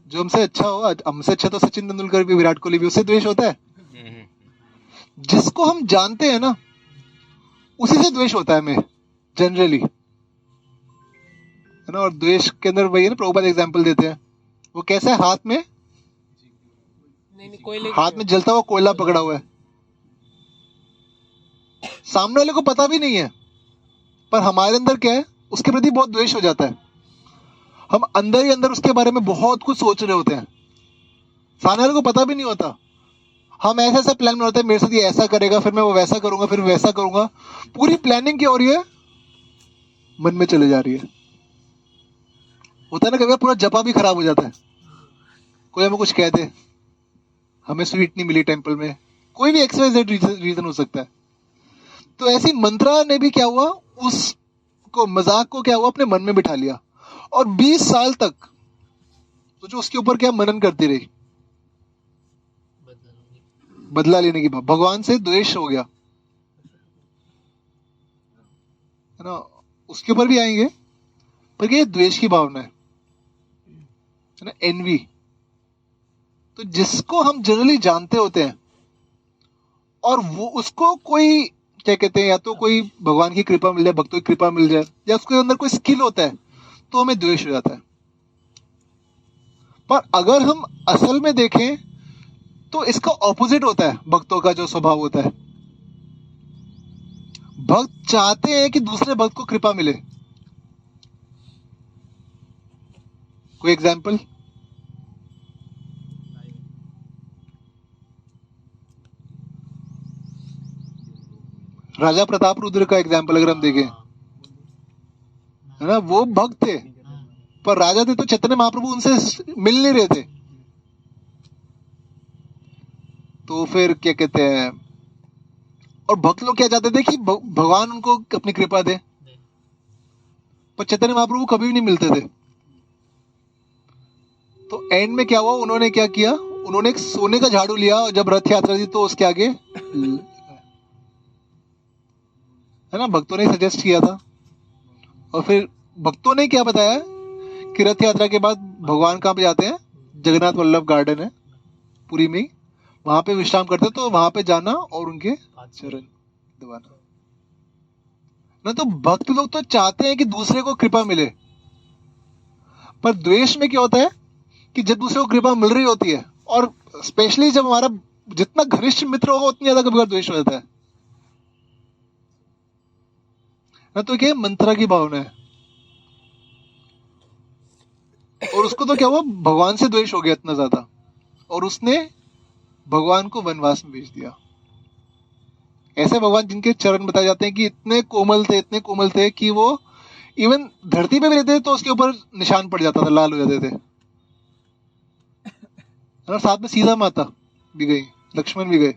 जो हमसे अच्छा हो। हमसे अच्छा तो सचिन तेंदुलकर भी, विराट कोहली भी, उससे द्वेष होता है। जिसको हम जानते हैं ना, उसी से द्वेष होता है हमें जनरली, है ना। और द्वेष के अंदर वही है ना, प्रभुपाद एग्जाम्पल देते हैं। वो कैसा है? हाथ में जलता हुआ कोयला पकड़ा हुआ है, सामने वाले को पता भी नहीं है, पर हमारे अंदर क्या है, उसके प्रति बहुत द्वेष हो जाता है। हम अंदर ही अंदर उसके बारे में बहुत कुछ सोच रहे होते हैं, सामने वाले को पता भी नहीं होता। हम ऐसा ऐसा प्लान बनाते हैं, मेरे साथ ये ऐसा करेगा, फिर मैं वो वैसा करूंगा, फिर वैसा करूंगा। पूरी प्लानिंग क्या हो रही है? मन में चले जा रही है। होता है ना, कभी पूरा जपा भी खराब हो जाता है। कोई हमें कुछ कह दे, हमें स्वीट नहीं मिली टेंपल में, कोई भी XYZ रीजन हो सकता है। तो ऐसी मंत्रा ने भी क्या हुआ, उसको मजाक को क्या हुआ, अपने मन में बिठा लिया, और 20 साल तक तो जो उसके ऊपर क्या मनन करती रही, बदला लेने की भगवान से द्वेष हो गया, है ना। उसके ऊपर भी आएंगे, पर ये द्वेष की भावना है ना, एनवी। तो जिसको हम जनरली जानते होते हैं और वो उसको कोई क्या कहते हैं, या तो कोई भगवान की कृपा मिल जाए, भक्तों की कृपा मिल जाए, या उसके अंदर कोई स्किल होता है, तो हमें द्वेष हो जाता है। पर अगर हम असल में देखें तो इसका ऑपोजिट होता है। भक्तों का जो स्वभाव होता है, भक्त चाहते हैं कि दूसरे भक्त को कृपा मिले। कोई एग्जाम्पल? राजा प्रताप रुद्र का एग्जाम्पल अगर हम देखें, है ना, वो भक्त थे, पर राजा थे तो चैतन्य महाप्रभु उनसे मिल नहीं रहे थे। तो फिर क्या कहते हैं, और भक्त लोग क्या चाहते थे कि भगवान उनको अपनी कृपा दे, पर चैतन्य महाप्रभु कभी भी नहीं मिलते थे। तो एंड में क्या हुआ, उन्होंने क्या किया, उन्होंने एक सोने का झाड़ू लिया, और जब रथ यात्रा थी तो उसके आगे, है ना, भक्तों ने सजेस्ट किया था। और फिर भक्तों ने क्या बताया कि रथ यात्रा के बाद भगवान कहाँ पे जाते हैं? जगन्नाथ वल्लभ गार्डन है पुरी में, वहां पे विश्राम करते हैं, तो वहां पे जाना और उनके चरण दबाना ना। तो भक्त लोग तो चाहते हैं कि दूसरे को कृपा मिले, पर द्वेष में क्या होता है कि जब दूसरे को कृपा मिल रही होती है, और स्पेशली जब हमारा जितना घनिष्ठ मित्र होगा, उतनी ज्यादा कभी द्वेष हो जाता है ना। तो क्या मंत्रा की भावना है, और उसको तो क्या हुआ, भगवान से द्वेष हो गया इतना ज्यादा, और उसने भगवान को वनवास में भेज दिया। ऐसे भगवान जिनके चरण बताए जाते हैं कि इतने कोमल थे, इतने कोमल थे कि वो इवन धरती पे भी रहते थे तो उसके ऊपर निशान पड़ जाता था, लाल हो जाते थे, है ना। साथ में सीता माता भी गई, लक्ष्मण भी गए।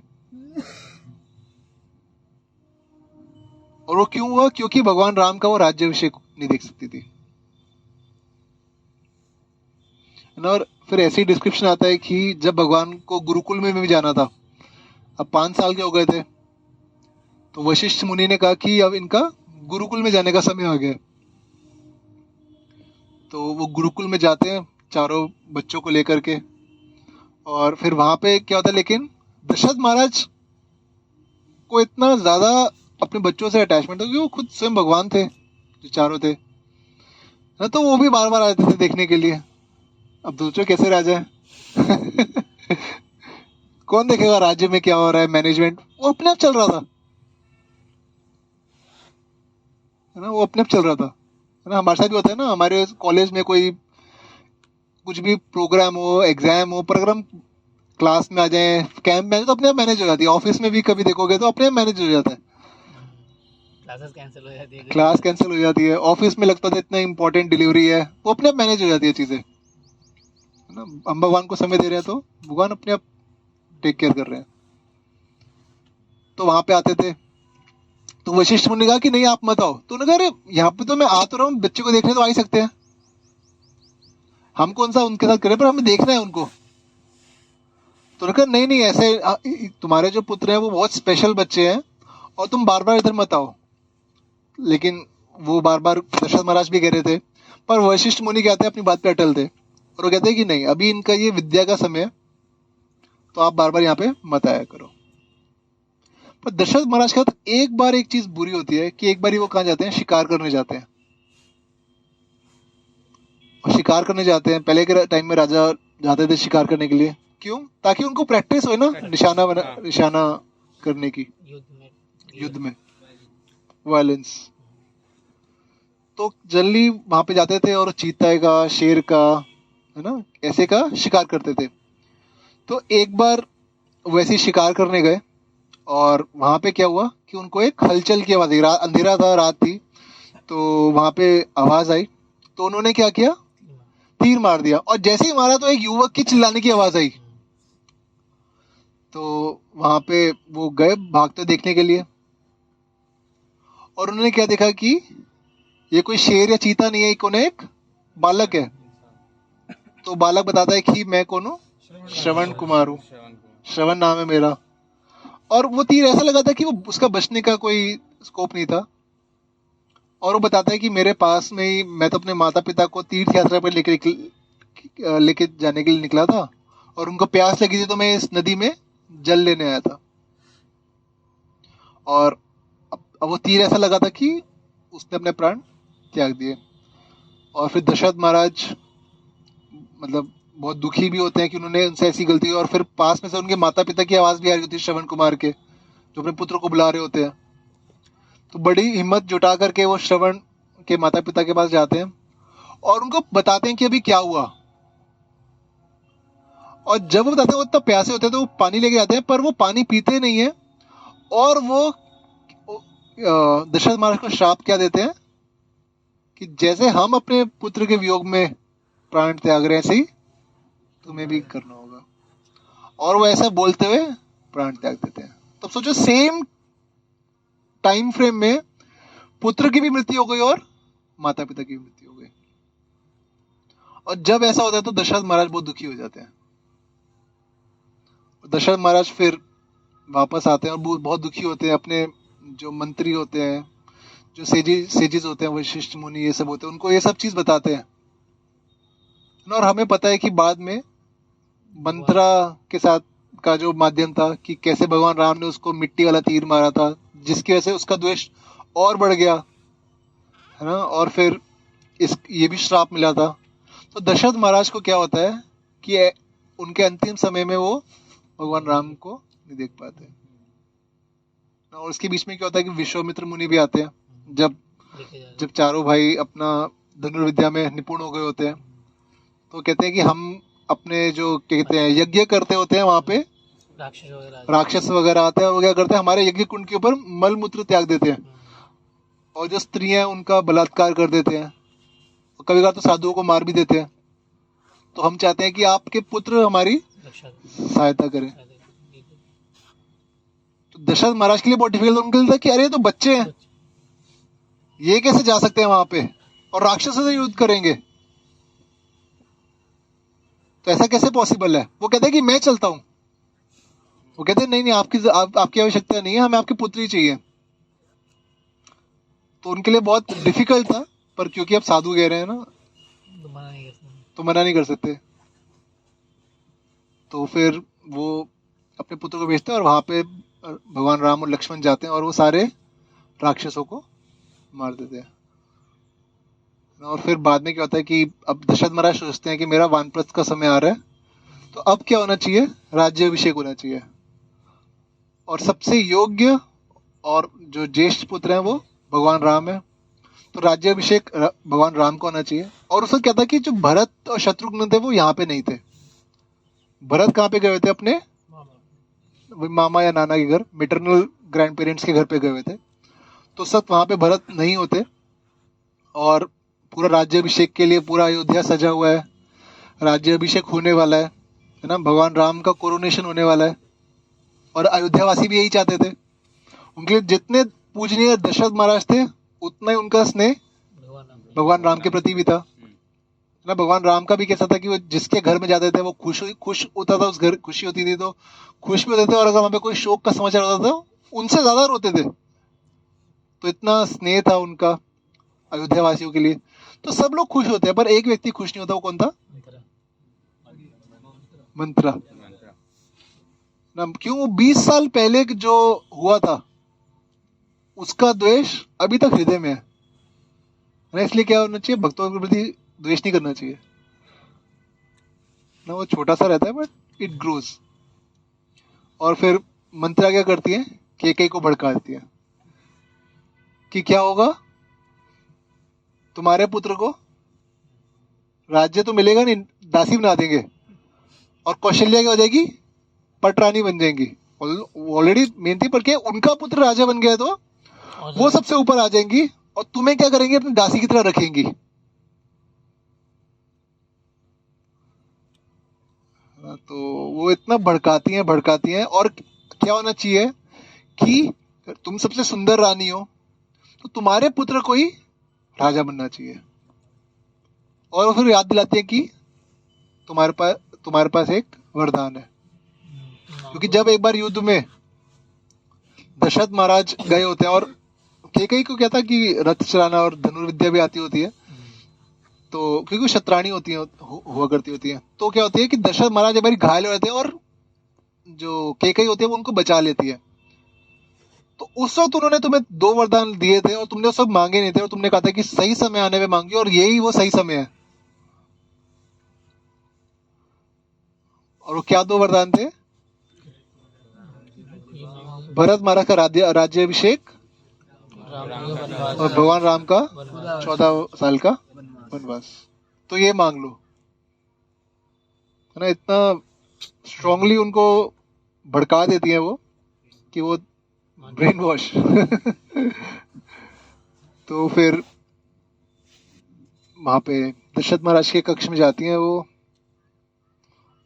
और वो क्यों हुआ? क्योंकि भगवान राम का वो राज्याभिषेक नहीं देख सकती थी, है ना। और फिर ऐसी डिस्क्रिप्शन आता है कि जब भगवान को गुरुकुल में भी जाना था, अब 5 साल के हो गए थे, तो वशिष्ठ मुनि ने कहा कि अब इनका गुरुकुल में जाने का समय आ गया। तो वो गुरुकुल में जाते हैं चारों बच्चों को लेकर के, और फिर वहां पे क्या होता है, लेकिन दशरथ महाराज को इतना ज्यादा अपने बच्चों से अटैचमेंट था, क्योंकि वो खुद स्वयं भगवान थे जो चारों थे ना। तो वो भी बार बार आते थे देखने के लिए। अब सोचो कैसे राजा है कौन देखेगा राज्य में क्या हो रहा है, मैनेजमेंट, वो अपने आप चल रहा था, है ना, वो अपने आप चल रहा था, है ना। हमारे साथ भी होता है ना, हमारे कॉलेज में कोई कुछ भी प्रोग्राम हो, एग्जाम हो, पर अगर हम क्लास में आ जाए, कैंप में आ जाए, तो अपने आप मैनेज हो जाती है। ऑफिस में भी कभी देखोगे तो अपने आप मैनेज हो जाता है,
क्लासेस कैंसिल हो जाती है,
क्लास कैंसिल हो जाती है। ऑफिस में लगता था इतना इंपॉर्टेंट डिलीवरी है, वो अपने आप मैनेज हो जाती है चीजें, है ना। हम भगवान को समय दे रहे हैं तो भगवान अपने आप टेक केयर कर रहे हैं। तो वहां पे आते थे, तो वशिष्ठ मुनि ने कहा कि नहीं आप मत आओ। तो उन्होंने कहा अरे यहाँ पे तो मैं आ तो रहा हूँ, बच्चे को देखने तो आ ही सकते हैं, हम कौन सा उनके साथ करें, पर हमें देखना है उनको। तो उन्होंने कहा नहीं नहीं, ऐसे तुम्हारे जो पुत्र हैं वो बहुत स्पेशल बच्चे हैं और तुम बार बार इधर मत आओ। लेकिन वो बार बार दशरथ महाराज भी कह रहे थे, पर वशिष्ठ मुनि कहते हैं अपनी बात पे अटल थे और वो कहते हैं कि नहीं, अभी इनका ये विद्या का समय है, तो आप बार बार यहाँ पे मत आया करो। पर दशरथ महाराज का तो एक बार एक चीज बुरी होती है कि एक बार ही वो कहाँ जाते हैं, शिकार करने जाते हैं। और शिकार करने जाते हैं, पहले के टाइम में राजा जाते थे शिकार करने के लिए, क्यों? ताकि उनको प्रैक्टिस हो ना निशाना करने की, युद्ध में वायलेंस। तो जनरली वहां पे जाते थे और चीता का, शेर का, है ना, ऐसे का शिकार करते थे। तो एक बार वैसे शिकार करने गए और वहां पे क्या हुआ कि उनको एक हलचल की आवाज आई, अंधेरा था, रात थी, तो वहां पे आवाज आई, तो उन्होंने क्या किया, तीर मार दिया। और जैसे ही मारा तो एक युवक की चिल्लाने की आवाज आई, तो वहां पे वो गए भागते देखने के लिए, और उन्होंने क्या देखा कि ये कोई शेर या चीता नहीं है, कौन है, एक बालक है। तो बालक बताता है कि मैं कौन हूँ, श्रवण कुमार हूँ, श्रवण नाम है मेरा। और वो तीर ऐसा लगा था कि वो उसका बचने का कोई स्कोप नहीं था। और वो बताता है कि मेरे पास में ही, मैं तो अपने माता पिता को तीर्थ यात्रा पर लेके जाने के लिए निकला था और उनको प्यास लगी थी, तो मैं इस नदी में जल लेने आया था। और अब वो तीर ऐसा लगा था कि उसने अपने प्राण त्याग दिए। और फिर दशरथ महाराज मतलब बहुत दुखी भी होते हैं कि उन्होंने उनसे ऐसी गलती की। और फिर पास में से उनके माता पिता की आवाज भी आ रही होती है, श्रवण कुमार के, जो अपने पुत्र को बुला रहे होते हैं। तो बड़ी हिम्मत जुटा करके वो श्रवण के माता पिता के पास जाते हैं और उनको बताते हैं कि अभी क्या हुआ। और जब वो बताते हैं, वो इतना प्यासे होते हैं तो वो पानी लेके आते हैं, पर वो पानी पीते नहीं है। और वो दशरथ महाराज को श्राप क्या देते हैं कि जैसे हम अपने पुत्र के वियोग में प्राण त्याग रहे हैं, ऐसे ही तुम्हें भी करना होगा। और वो ऐसा बोलते हुए प्राण त्याग देते हैं। तब सोचो, सेम टाइम फ्रेम में पुत्र की भी मृत्यु हो गई और माता पिता की भी मृत्यु हो गई। और जब ऐसा होता है तो दशरथ महाराज बहुत दुखी हो जाते हैं। दशरथ महाराज फिर वापस आते हैं और बहुत दुखी होते हैं। अपने जो मंत्री होते हैं, जो सेजिस होते हैं, वशिष्ठ मुनि ये सब होते हैं, उनको ये सब चीज बताते हैं। और हमें पता है कि बाद में मंत्रा के साथ का जो माध्यम था कि कैसे भगवान राम ने उसको मिट्टी वाला तीर मारा था, जिसकी वजह से उसका द्वेष और बढ़ गया, है ना। और फिर ये भी श्राप मिला था। तो दशरथ महाराज को क्या होता है कि उनके अंतिम समय में वो भगवान राम को नहीं देख पाते। और उसके बीच में क्या होता है कि विश्वामित्र मुनि भी आते हैं, जब चारों भाई अपना धनुर्विद्या में निपुण हो गए होते हैं, तो कहते हैं कि हम अपने जो कहते हैं यज्ञ करते होते हैं, वहां पे राक्षस वगैरह आते हैं, वो क्या करते हैं, हमारे यज्ञ कुंड के ऊपर मल मूत्र त्याग देते हैं और जो स्त्रियां उनका बलात्कार कर देते हैं, और कभी कभार तो साधुओं को मार भी देते हैं। तो हम चाहते हैं कि आपके पुत्र हमारी सहायता करें। तो दशरथ महाराज के लिए बहुत डिफिकल्ट उनके लिए था कि अरे ये तो बच्चे हैं, ये कैसे जा सकते हैं वहां पे और राक्षसों से युद्ध करेंगे, तो ऐसा कैसे पॉसिबल है। वो कहते हैं कि मैं चलता हूं। वो कहते हैं नहीं नहीं, आपकी आवश्यकता नहीं है, हमें आपके पुत्र ही चाहिए। तो उनके लिए बहुत डिफिकल्ट था, पर क्योंकि आप साधु कह रहे हैं ना, तो मना नहीं कर सकते। तो फिर वो अपने पुत्र को भेजते हैं और वहां पे भगवान राम और लक्ष्मण जाते हैं और वो सारे राक्षसों को मार देते हैं। और फिर बाद में क्या होता है कि अब दशरथ महाराज सोचते हैं कि मेरा वानप्रस्थ का समय आ रहा है, तो अब क्या होना चाहिए, राज्याभिषेक होना चाहिए। और सबसे योग्य और जो ज्येष्ठ पुत्र हैं वो भगवान राम है, तो राज्याभिषेक भगवान राम को होना चाहिए। और उसका क्या था कि जो भरत और शत्रुघ्न थे वो यहाँ पे नहीं थे। भरत कहाँ पे गए थे, अपने मामा या नाना के घर, मेटरनल ग्रैंड पेरेंट्स के घर पे गए हुए थे। तो सब वहां पे भरत नहीं होते और पूरा राज्याभिषेक के लिए पूरा अयोध्या सजा हुआ है, राज्याभिषेक होने वाला है ना, भगवान राम का कोरोनेशन होने वाला है। और अयोध्यावासी भी यही चाहते थे। उनके लिए जितने पूजनीय दशरथ महाराज थे, उतना ही उनका स्नेह भगवान राम के प्रति भी था। ना भगवान राम का भी कैसा था कि वो जिसके घर में जाते थे वो खुश होता था, उस घर खुशी होती थी तो खुश भी होते थे, और अगर वहां पे कोई शोक का समाचार होता था उनसे ज्यादा रोते थे। तो इतना स्नेह था उनका अयोध्या वासियों के लिए। तो सब लोग खुश होते हैं, पर एक व्यक्ति खुश नहीं होता, वो कौन था? मंत्रा। ना क्यों? वो 20 साल पहले जो हुआ था उसका द्वेष अभी तक हृदय में है ना। इसलिए क्या होना चाहिए? भक्तों के प्रति द्वेष नहीं करना चाहिए ना। वो छोटा सा रहता है बट इट ग्रोज। और फिर मंत्रा क्या करती है? केकई को भड़का देती है कि क्या होगा, तुम्हारे पुत्र को राज्य तो मिलेगा नहीं, दासी बना देंगे, और कौशल्या क्या हो जाएगी? पटरानी बन जाएंगी। ऑलरेडी मेन थी, पर क्या उनका पुत्र राजा बन गया तो वो सबसे ऊपर आ जाएंगी, और तुम्हें क्या करेंगे? अपनी दासी की तरह रखेंगी। तो वो इतना भड़काती हैं। और क्या होना चाहिए कि तुम सबसे सुंदर रानी हो तो तुम्हारे पुत्र को ही राजा बनना चाहिए। और वो फिर याद दिलाती है कि तुम्हारे पास एक वरदान है। क्योंकि जब एक बार युद्ध में दशरथ महाराज गए होते हैं, और केकई को क्या था कि रथ चलाना और धनुर्विद्या भी आती होती है, तो क्योंकि वो शतरानी होती है, हुआ करती होती है, तो क्या होती है कि दशरथ महाराज एक बार घायल हो जाते हैं, और जो केकई होती है वो उनको बचा लेती है। तो उस वक्त उन्होंने तुम्हें 2 वरदान दिए थे, और तुमने वो सब मांगे नहीं थे, और तुमने कहा था कि सही समय आने में मांगी, और यही वो सही समय है। और वो क्या 2 वरदान थे? भरत महाराज का राज्याभिषेक, और भगवान राम का 14 साल का वनवास। तो ये मांग लो, है ना। इतना स्ट्रांगली उनको भड़का देती है वो कि वो ब्रेन वॉश। तो फिर वहां पे दशरथ महाराज के कक्ष में जाती हैं वो,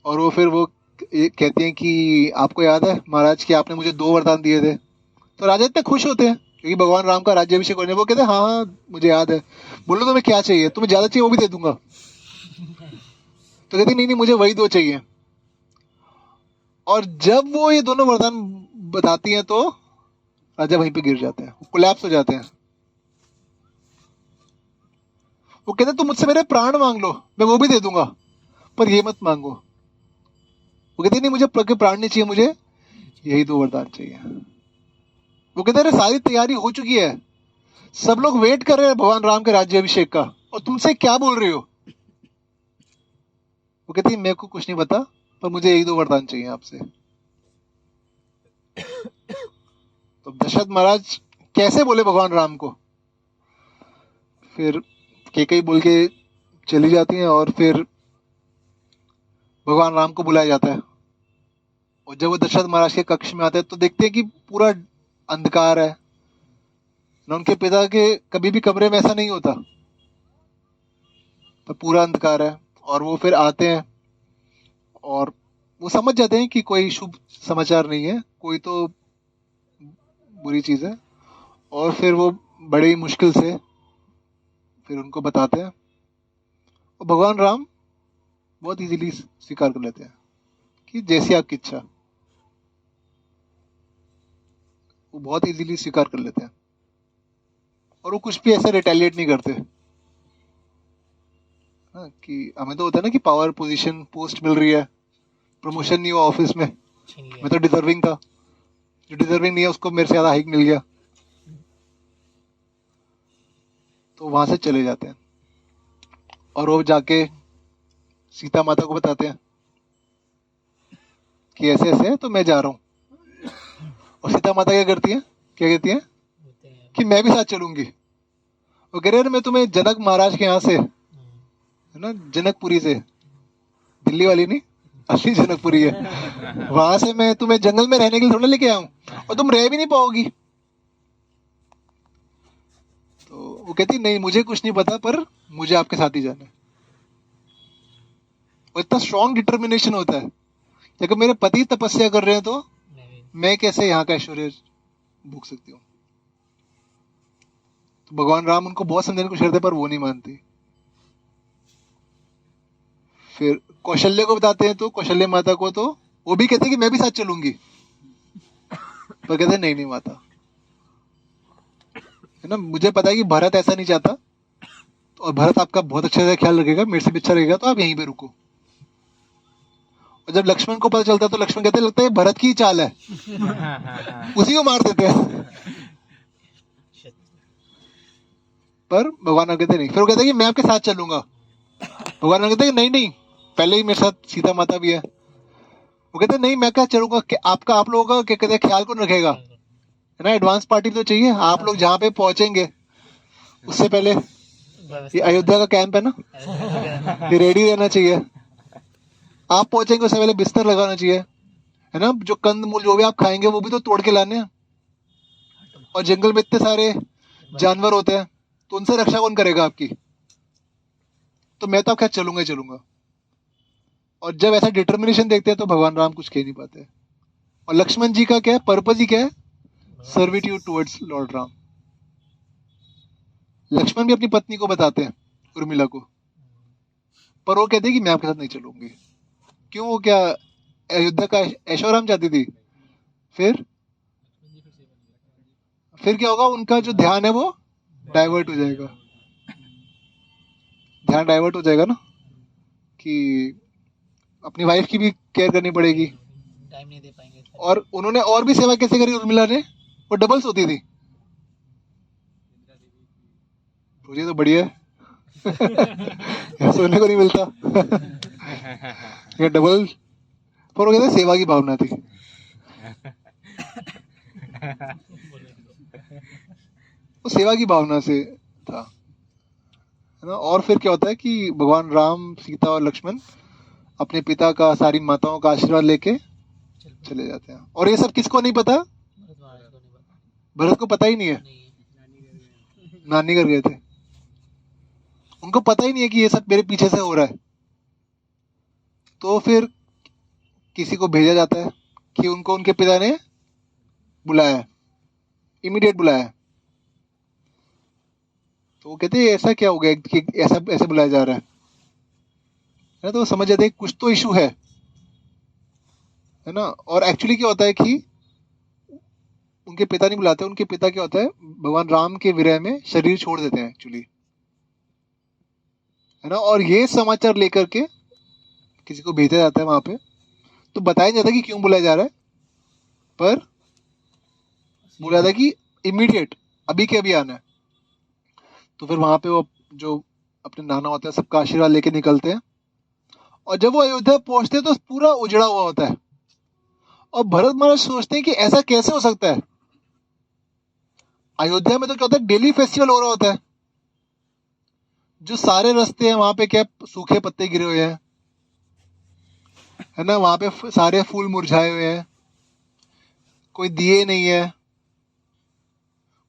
और वो फिर वो ये कहती हैं कि आपको याद है महाराज कि आपने मुझे 2 वरदान दिए थे। तो राजा इतने खुश होते हैं क्योंकि भगवान राम का राज्याभिषेक होने, वो कहते हैं हाँ हाँ मुझे याद है, बोलो तुम्हें क्या चाहिए, तुम्हें ज्यादा चाहिए वो भी दे दूंगा। तो कहती नहीं नहीं मुझे वही 2 चाहिए। और जब वो ये दोनों वरदान बताती हैं तो राजा वहीं पे गिर जाते हैं, कोलैप्स हो जाते हैं। वो कहते हैं तुम मुझसे मेरे प्राण मांग लो, मैं वो भी दे दूंगा, पर ये मत मांगो। वो कहते नहीं मुझे प्राण नहीं चाहिए, मुझे यही 2 वरदान चाहिए। वो कहते अरे सारी तैयारी हो चुकी है, सब लोग वेट कर रहे हैं भगवान राम के राज्याभिषेक का, और तुमसे क्या बोल रहे हो? वो कहती है मेरे को कुछ नहीं पता, पर मुझे यही 2 वरदान चाहिए आपसे। तो दशरथ महाराज कैसे बोले भगवान राम को? फिर केकई बोल के चली जाती हैं, और फिर भगवान राम को बुलाया जाता है। और जब वो दशरथ महाराज के कक्ष में आते हैं तो देखते हैं कि पूरा अंधकार है ना। उनके पिता के कभी भी कमरे में ऐसा नहीं होता, तो पूरा अंधकार है। और वो फिर आते हैं, और वो समझ जाते हैं कि कोई शुभ समाचार नहीं है, कोई तो बुरी चीज है। और फिर वो बड़ी मुश्किल से फिर उनको बताते हैं, और भगवान राम बहुत इजीली स्वीकार कर लेते हैं कि जैसी आपकी इच्छा। वो बहुत इजीली स्वीकार कर लेते हैं, और वो कुछ भी ऐसा रिटेलिएट नहीं करते। हाँ, कि हमें तो होता है ना कि पावर पोजीशन पोस्ट मिल रही है, प्रमोशन नहीं हुआ ऑफिस में, मैं तो डिजर्विंग था, जो डिजर्विंग नहीं है उसको मेरे से ज्यादा हाइक मिल गया, तो वहां से चले जाते हैं। और वो जाके सीता माता को बताते हैं कि ऐसे ऐसे है, तो मैं जा रहा हूँ। और सीता माता क्या करती है, क्या कहती है कि मैं भी साथ चलूंगी। वो कह रहे हैं मैं तुम्हें जनक महाराज के यहाँ से, है ना, जनकपुरी से, दिल्ली वाली नहीं, असली जनकपुरी है, वहां से मैं तुम्हें जंगल में रहने के लिए थोड़ा लेके आऊं, और तुम रह भी नहीं पाओगी। तो वो कहती नहीं मुझे कुछ नहीं पता, पर मुझे आपके साथ ही जाना है। और इतना स्ट्रॉन्ग डिटर्मिनेशन होता है कि अगर मेरे पति तपस्या कर रहे हैं तो मैं कैसे यहाँ का ऐश्वर्य भूख सकती हूँ। तो भगवान राम उनको बहुत समझाने की कोशिश करते, पर वो नहीं मानती। फिर कौशल्य को बताते हैं तो कौशल्य माता को तो वो भी कहते हैं कि मैं भी साथ चलूंगी, पर कहते हैं नहीं नहीं माता, है ना, मुझे पता है कि भरत ऐसा नहीं चाहता, और भरत आपका बहुत अच्छे से ख्याल रखेगा, मेरे से भी अच्छा रहेगा, तो आप यहीं पे रुको। और जब लक्ष्मण को पता चलता है तो लक्ष्मण कहते हैं लगता है ये भरत की ही चाल है, उसी को मार देते हैं। पर भगवान राम कहते नहीं, फिर वो कहते हैं कि मैं आपके साथ चलूंगा। भगवान राम कहते हैं कि नहीं नहीं, पहले ही मेरे साथ सीता माता भी है। वो कहते हैं नहीं मैं क्या चलूंगा, आपका आप लोगों का क्या कहते हैं ख्याल कौन रखेगा, है ना, एडवांस पार्टी तो चाहिए, आप लोग जहाँ पे पहुंचेंगे उससे पहले ये अयोध्या का कैंप है ना, ये रेडी रहना चाहिए, आप पहुंचेंगे उससे पहले बिस्तर लगाना चाहिए, है ना, जो कंद मूल जो भी आप खाएंगे वो भी तो तोड़ के लाने हैं, और जंगल में इतने सारे जानवर होते हैं, तो उनसे रक्षा कौन करेगा आपकी, तो मैं तो आप क्या चलूंगा ही चलूंगा। और जब ऐसा डिटर्मिनेशन देखते हैं तो भगवान राम कुछ कह नहीं पाते। और लक्ष्मण जी का क्या है, पर्पज ही क्या है, servitude towards lord Ram. Lakshman भी अपनी पत्नी को बताते हैं, उर्मिला को, पर वो कहते हैं कि मैं आपके साथ नहीं चलूंगी। क्यों, वो क्या अयोध्या का ऐशोआराम चाहती थी? फिर क्या होगा, उनका जो ध्यान है वो डाइवर्ट हो जाएगा, ध्यान डाइवर्ट हो जाएगा ना, कि अपनी वाइफ की भी केयर करनी पड़ेगी,
टाइम नहीं दे पाएंगे।
और उन्होंने और भी सेवा कैसे करी उर्मिला ने, वो डबल्स होती थी। मुझे तो बढ़िया है सोने को नहीं मिलता ये डबल, पर वो कहते हैं सेवा की भावना थी। वो सेवा की भावना से था, है ना। और फिर क्या होता है कि भगवान राम, सीता और लक्ष्मण अपने पिता का, सारी माताओं का आशीर्वाद लेके चले जाते हैं। और ये सब किसको नहीं पता? भरत को पता ही नहीं है, नानी घर गए थे, उनको पता ही नहीं है कि ये सब मेरे पीछे से हो रहा है। तो फिर किसी को भेजा जाता है कि उनको उनके पिता ने बुलाया, इमीडिएट बुलाया। तो वो कहते हैं ऐसा क्या हो गया कि ऐसा ऐसे बुलाया जा रहा है, तो वो समझ जाते हैं कुछ तो इशू है ना। और एक्चुअली क्या होता है कि उनके पिता नहीं बुलाते, उनके पिता क्या होता है, भगवान राम के विरह में शरीर छोड़ देते हैं एक्चुअली, है ना। और ये समाचार लेकर के किसी को भेजा जाता है वहां पे, तो बताया जाता है कि क्यों बुलाया जा रहा है, पर बोला जाता है कि इमीडिएट अभी के अभी आना है। तो फिर वहां पे वो जो अपने नाना होता है सबका आशीर्वाद लेके निकलते हैं, और जब वो अयोध्या पहुंचते हैं तो पूरा उजड़ा हुआ होता है। और भरत महाराज सोचते हैं कि ऐसा कैसे हो सकता है, अयोध्या में तो क्या होता है, डेली फेस्टिवल हो रहा होता है, जो सारे रास्ते हैं वहां पे क्या सूखे पत्ते गिरे हुए हैं, है ना, वहां पे सारे फूल मुरझाए हुए हैं, कोई दिए नहीं है,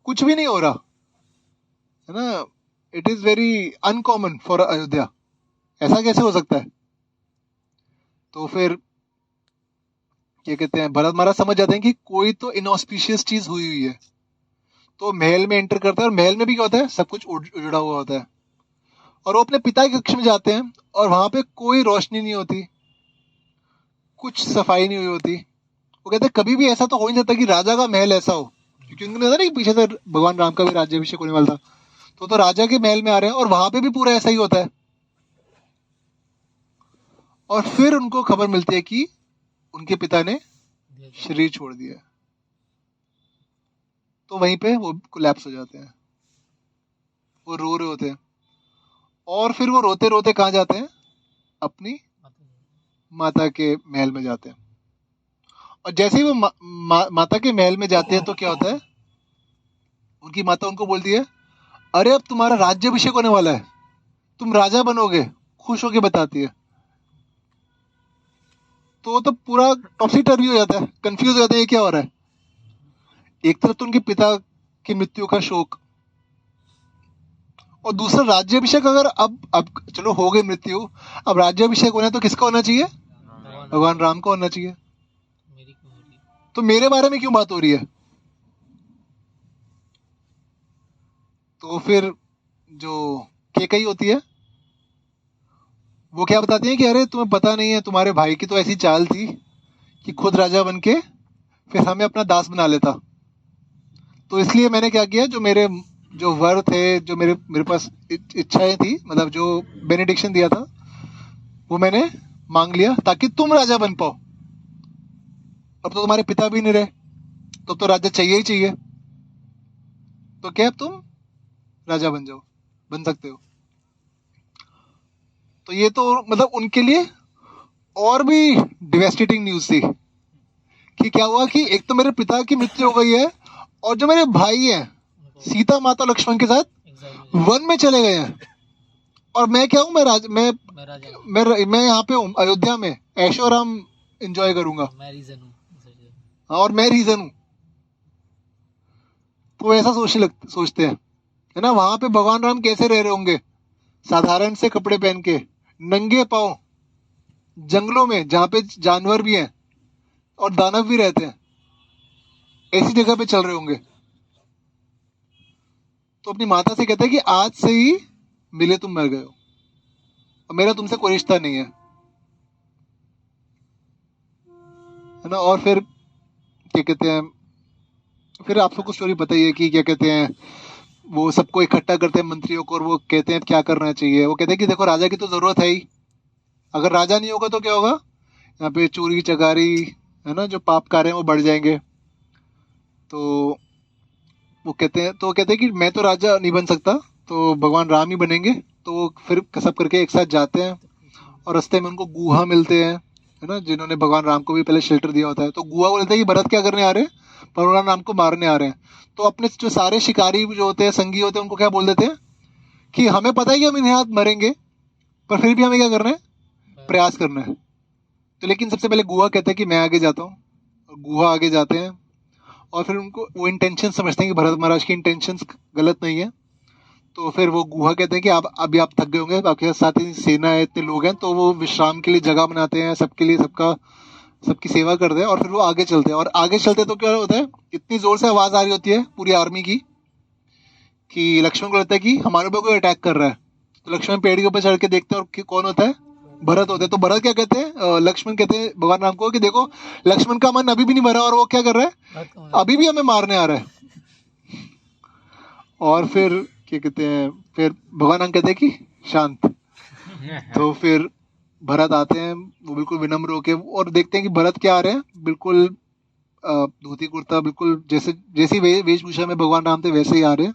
कुछ भी नहीं हो रहा, है ना। It is very uncommon for Ayodhya, ऐसा कैसे हो सकता है? तो फिर क्या कहते हैं, भरत महाराज समझ जाते हैं कि कोई तो इनऑस्पिशियस चीज हुई हुई है। तो महल में एंटर करता है, और महल में भी क्या होता है, सब कुछ उजड़ा हुआ होता है। और वो अपने पिता के कक्ष में जाते हैं, और वहां पे कोई रोशनी नहीं होती, कुछ सफाई नहीं हुई होती। वो कहते हैं कभी भी ऐसा तो हो नहीं सकता कि राजा का महल ऐसा हो, क्योंकि उनको पता नहीं पीछे से भगवान राम का भी राज्याभिषेक होने वाला था, तो राजा के महल में आ रहे हैं और वहां पे भी पूरा ऐसा ही होता है। और फिर उनको खबर मिलती है कि उनके पिता ने शरीर छोड़ दिया, तो वहीं पे वो कोलैप्स हो जाते हैं, वो रो रहे होते हैं। और फिर वो रोते रोते कहाँ जाते हैं, अपनी माता के महल में जाते हैं। और जैसे ही वो माता के महल में जाते हैं तो क्या होता है, उनकी माता उनको बोलती है अरे अब तुम्हारा राज्याभिषेक होने वाला है, तुम राजा बनोगे, खुश होके बताती है। तो पूरा टॉपसी टर्वी हो जाता है, कंफ्यूज हो जाता है ये क्या हो रहा है। एक तरफ तो उनके पिता की मृत्यु का शोक, और दूसरा राज्याभिषेक, अगर अब चलो हो गई मृत्यु, अब राज्याभिषेक होना है तो किसका होना चाहिए, भगवान राम का होना चाहिए। तो मेरे बारे में क्यों बात हो रही है? तो फिर जो केकई होती है वो क्या बताती हैं कि अरे तुम्हें पता नहीं है, तुम्हारे भाई की तो ऐसी चाल थी कि खुद राजा बन के फिर हमें अपना दास बना लेता। तो इसलिए मैंने क्या किया, जो वर थे, जो मेरे मेरे पास इच्छाएं थी, मतलब जो बेनेडिक्शन दिया था, वो मैंने मांग लिया ताकि तुम राजा बन पाओ। अब तो तुम्हारे पिता भी नहीं रहे, तो राजा चाहिए ही चाहिए। तो क्या अब तुम राजा बन जाओ, बन सकते हो। तो ये तो मतलब उनके लिए और भी डिवेस्टेटिंग न्यूज थी कि क्या हुआ कि एक तो मेरे पिता की मृत्यु हो गई है, और जो मेरे भाई हैं
उनको
सीता माता लक्ष्मण के साथ
एग्जाइल
वन में चले गए हैं। और मैं क्या हूँ,
मैं राजा हूँ,
मैं यहाँ पे हूँ अयोध्या में, ऐशो आराम एंजॉय करूंगा।
मैं रीजन हूँ ऐसा चीज़।
हाँ, और मैं रीजन हूँ। तो ऐसा सोचते हैं, है ना। वहां पे भगवान राम कैसे रह रहे होंगे, साधारण से कपड़े पहन के, नंगे पाँव, जंगलों में जहाँ पे जानवर भी हैं और दानव भी रहते हैं, ऐसी जगह पे चल रहे होंगे। तो अपनी माता से कहते हैं कि आज से ही मिले तुम मर गए हो, और मेरा तुमसे कोई रिश्ता नहीं है ना। और फिर क्या कहते हैं, फिर आप सबको स्टोरी पता ही है कि क्या कहते हैं, वो सबको इकट्ठा करते हैं मंत्रियों को, और वो कहते हैं क्या करना चाहिए। वो कहते हैं कि देखो राजा की तो जरूरत है ही, अगर राजा नहीं होगा तो क्या होगा, यहाँ पे चोरी चकारी, है ना, जो पाप कार्य हैं वो बढ़ जाएंगे। तो वो कहते हैं कि मैं तो राजा नहीं बन सकता, तो भगवान राम ही बनेंगे। तो वो फिर सब करके एक साथ जाते हैं, और रास्ते में उनको गुहा मिलते हैं, है ना, जिन्होंने भगवान राम को भी पहले शेल्टर दिया होता है। तो गुहा बोलते हैं कि भरत क्या करने आ रहे हैं, भगवान राम को मारने आ रहे हैं। तो अपने जो सारे शिकारी जो होते हैं, संगी होते हैं, उनको क्या बोल देते हैं कि हमें पता है कि हम इन्हें हाथ मरेंगे, पर फिर भी हमें क्या करना है, प्रयास करना है। तो लेकिन सबसे पहले गुहा कहता है कि मैं आगे जाता हूँ, और गुहा आगे जाते हैं। और फिर उनको वो इंटेंशन समझते हैं कि भरत महाराज की इंटेंशंस गलत नहीं है। तो फिर वो गुहा कहते हैं कि आप अभी आप थक गए होंगे, आपके साथ ही सेना है, इतने लोग हैं, तो वो विश्राम के लिए जगह बनाते हैं सबके लिए, सबकी सेवा करते हैं। और फिर वो आगे चलते हैं, और आगे चलते तो क्या होता है, इतनी जोर से आवाज आ रही होती है पूरी आर्मी की कि लक्ष्मण को लगता है कि हमारे ऊपर कोई अटैक कर रहा है। तो लक्ष्मण पेड़ के ऊपर चढ़ के देखते हैं, और कौन होता है, भरत होते हैं। तो भरत क्या कहते हैं, लक्ष्मण कहते हैं भगवान राम को कि देखो लक्ष्मण का मन अभी भी नहीं भरा, और वो क्या कर रहा है,
बात कौन
अभी भी हमें मारने आ रहा है। और फिर क्या कहते हैं, फिर भगवान राम कहते हैं कि शांत। तो फिर भरत आते हैं, वो बिल्कुल विनम्र होके, और देखते हैं कि भरत क्या आ रहे हैं, बिल्कुल धोती कुर्ता, बिल्कुल जैसे जैसी वेशभूषा में भगवान राम थे वैसे ही आ रहे हैं।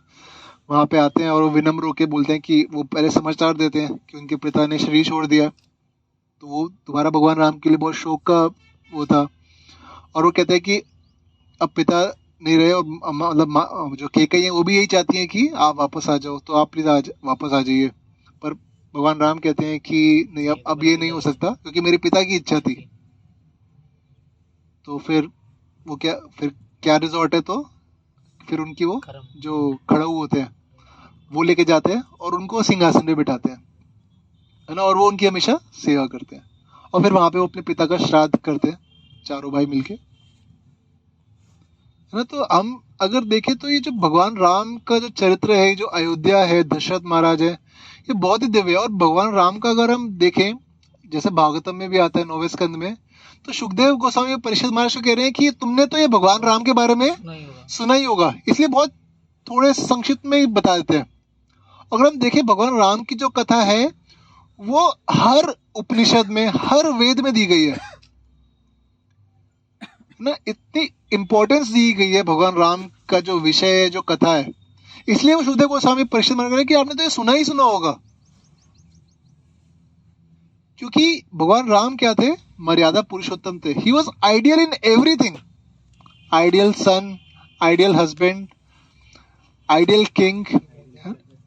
वहां पे आते हैं, और वो विनम्र होके बोलते हैं कि वो पहले समाचार देते हैं कि उनके पिता ने शरीर छोड़ दिया। तो वो दोबारा भगवान राम के लिए बहुत शोक का वो था। और वो कहते हैं कि अब पिता नहीं रहे, और जो केकई है वो भी यही चाहती हैं कि आप वापस आ जाओ, तो आप प्लीज वापस आ जाइए। पर भगवान राम कहते हैं कि नहीं, अब ये नहीं हो सकता, क्योंकि मेरे पिता की इच्छा थी। तो फिर क्या रिजॉर्ट है, तो फिर उनकी वो
खरम
जो खड़ाऊ होते हैं वो लेके जाते हैं, और उनको सिंहासन पे बिठाते हैं, है ना, और वो उनकी हमेशा सेवा करते हैं। और फिर वहां पे वो अपने पिता का श्राद्ध करते हैं, चारों भाई मिलके, है ना। तो हम अगर देखें तो ये जो भगवान राम का जो चरित्र है, जो अयोध्या है, दशरथ महाराज है, ये बहुत ही दिव्य है। और भगवान राम का अगर हम देखें, जैसे भागवतम में भी आता है 9वें स्कंद में, तो सुखदेव गोस्वामी परीक्षित महाराज को कह रहे हैं कि तुमने तो ये भगवान राम के बारे में
नहीं होगा।
सुना ही होगा, इसलिए बहुत थोड़े संक्षिप्त में ही बता देते हैं। अगर हम देखें भगवान राम की जो कथा है, वो हर उपनिषद में, हर वेद में दी गई है ना। इतनी इंपॉर्टेंस दी गई है भगवान राम का जो विषय है, जो कथा है। इसलिए वो सुखदेव गोस्वामी परीक्षित मान रहे कि आपने तो ये सुना ही सुना होगा, क्योंकि भगवान राम क्या थे, मर्यादा पुरुषोत्तम थे। He was ideal in everything, ideal son, ideal husband, ideal king,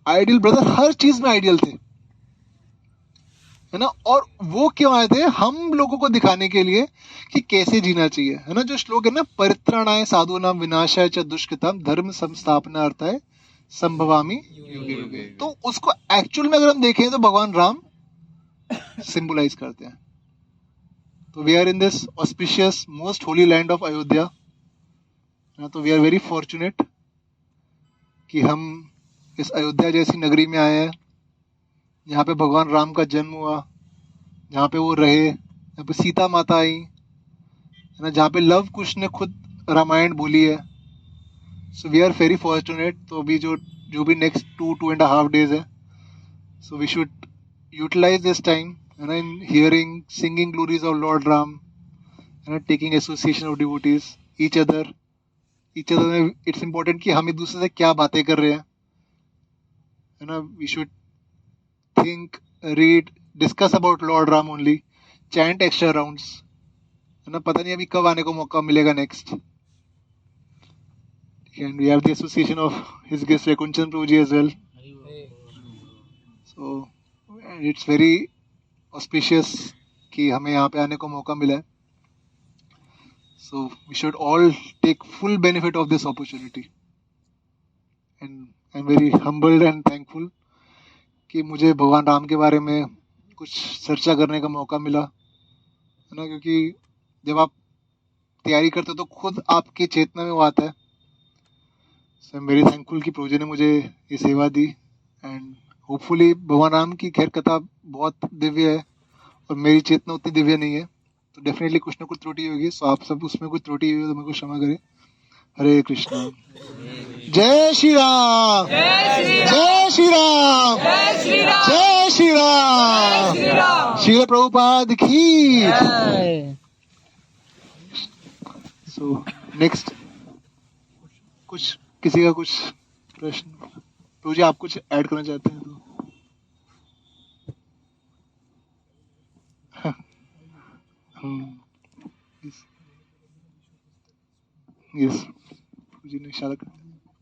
ideal brother, हर चीज में आइडियल थे, है ना। और वो क्यों आए थे, हम लोगों को दिखाने के लिए कि कैसे जीना चाहिए, है ना। जो श्लोक है ना, परित्राणाय साधूनाम विनाशाय च दुष्कृतम धर्म संस्थापनार्थाय संभवामि युगे युगे। तो उसको एक्चुअल में अगर हम देखें तो भगवान राम सिंबलाइज करते हैं। तो we are in this auspicious most holy land of Ayodhya, तो वी आर वेरी फॉर्चुनेट कि हम इस अयोध्या जैसी नगरी में आए हैं, यहाँ पे भगवान राम का जन्म हुआ, जहाँ पे वो रहे, जहाँ पे सीता माता आई है ना, जहाँ पे लव कुश ने खुद रामायण बोली है. So we are very fortunate. तो अभी जो जो भी नेक्स्ट 2.5 days है, so we should utilize this time है ना, in hearing singing glories of lord Ram है ना, taking association of devotees each other में. इट्स इम्पोर्टेंट कि हम एक दूसरे से क्या बातें कर रहे हैं है ना. We should think, read, discuss about Lord Ram only, chant extra rounds है ना. पता नहीं अभी कब आने को मौका मिलेगा next. And we have the association of his guest Rekunchan Prabhu ji as well. So and it's very auspicious कि हमें यहाँ पे आने को मौका मिला है. So we should all take full benefit of this opportunity. And I'm very humbled and thankful कि मुझे भगवान राम के बारे में कुछ चर्चा करने का मौका मिला है ना. क्योंकि जब आप तैयारी करते हो तो खुद आपकी चेतना में वो आता है. सो आई एम वेरी थैंकफुल कि प्रभु जी ने मुझे ये सेवा दी. एंड होपफुली भगवान राम की खैर कथा बहुत दिव्य है और मेरी चेतना उतनी दिव्य नहीं है, तो डेफिनेटली कुछ ना कुछ त्रुटि होगी. सो आप सब उसमें कुछ त्रुटि हुई तो मेरे को क्षमा करें. हरे कृष्णा. जय श्री राम. जय श्री राम. जय श्री राम. श्री प्रभुपाद की. सो नेक्स्ट कुछ किसी का कुछ प्रश्न, प्रभु जी आप कुछ ऐड करना चाहते हैं तो. यस प्रभु जी ने इशारा कर.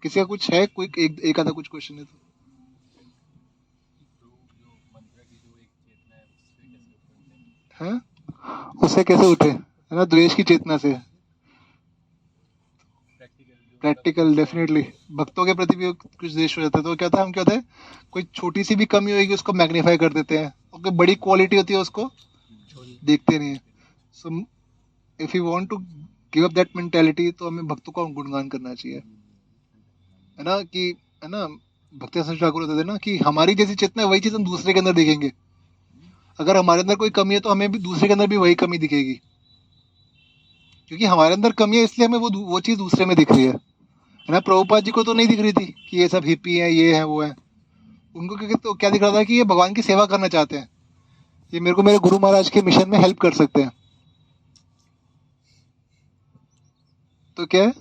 किसी का कुछ है, कोई एक आधा कुछ क्वेश्चन है तो. हैं उससे कैसे उठे है ना, द्वेष की चेतना से. प्रैक्टिकल डेफिनेटली भक्तों के प्रति भी कुछ द्वेष हो जाता है. तो क्या था, हम क्या होता है, कोई छोटी सी भी कमी होगी उसको मैग्नीफाई कर देते हैं, और कोई बड़ी क्वालिटी होती है उसको देखते नहीं है. So if you want to give up that mentality तो हमें भक्तों का गुणगान करना चाहिए है ना. कि है ना, भक्ति ठाकुर होते थे ना कि हमारी जैसी चेतना है वही चीज हम दूसरे के अंदर देखेंगे. अगर हमारे अंदर कोई कमी है तो हमें भी दूसरे के अंदर भी वही कमी दिखेगी, क्योंकि हमारे अंदर कमी है इसलिए हमें वो चीज दूसरे में दिख रही है ना. प्रभुपाद जी को तो नहीं दिख रही थी कि ये सब हिप्पी है, ये है, वो है. उनको तो क्या दिख रहा था कि ये भगवान की सेवा करना चाहते हैं, ये मेरे को मेरे गुरु महाराज के मिशन में हेल्प कर सकते हैं. तो क्या है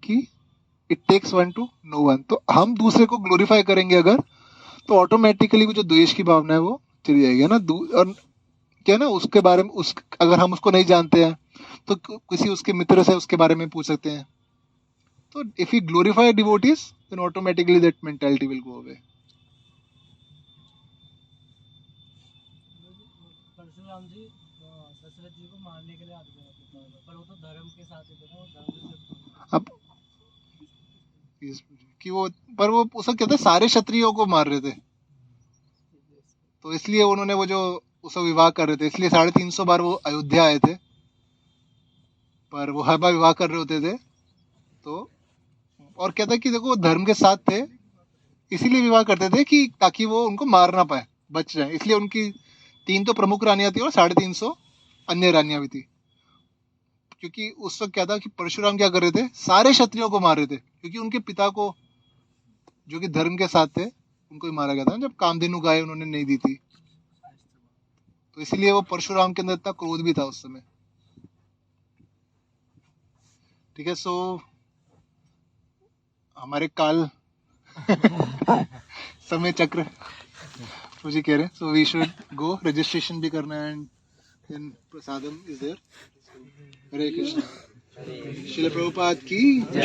कि it takes one to know one. तो हम दूसरे को ग्लोरीफाई करेंगे अगर, तो ऑटोमेटिकली वो जो द्वेष की भावना है वो चली जाएगी है ना. और क्या है ना, उसके बारे में अगर हम उसको नहीं जानते हैं तो किसी उसके मित्र से उसके बारे में पूछ सकते हैं. तो if you glorify devotees then automatically that mentality will go away.
Parashuram ji Dasharath ji को मारने के लिए आते थे, पर वो तो धर्म के साथ थे ना, वो धर्म से.
अब कि वो पर वो उसका कहते हैं सारे क्षत्रियों को मार रहे थे, तो इसलिए उन्होंने वो जो उसका विवाह कर रहे थे, इसलिए 350 बार वो अयोध्या आए थे. पर वो हर बार विवाह कर रहे होते थे. तो और कहता है कि देखो वो धर्म के साथ थे, इसीलिए विवाह करते थे कि ताकि वो उनको मार ना पाए, बच जाए. इसलिए उनकी 3 तो प्रमुख रानियां थी और 350 अन्य रानियां भी थी. क्योंकि उस वक्त क्या था कि परशुराम क्या कर रहे थे, सारे क्षत्रियों को मार रहे थे, क्योंकि उनके पिता को जो कि धर्म के साथ थे उनको ही मारा गया था जब कामधेनु गाय उन्होंने नहीं दी थी. तो इसलिए वो परशुराम के अंदर इतना क्रोध भी था उस समय. ठीक है. सो हमारे काल समय चक्र मुझे कह रहे हैं. So we should go, registration भी करना है and prasadam is there. Hare Krishna. Srila Prabhupada की.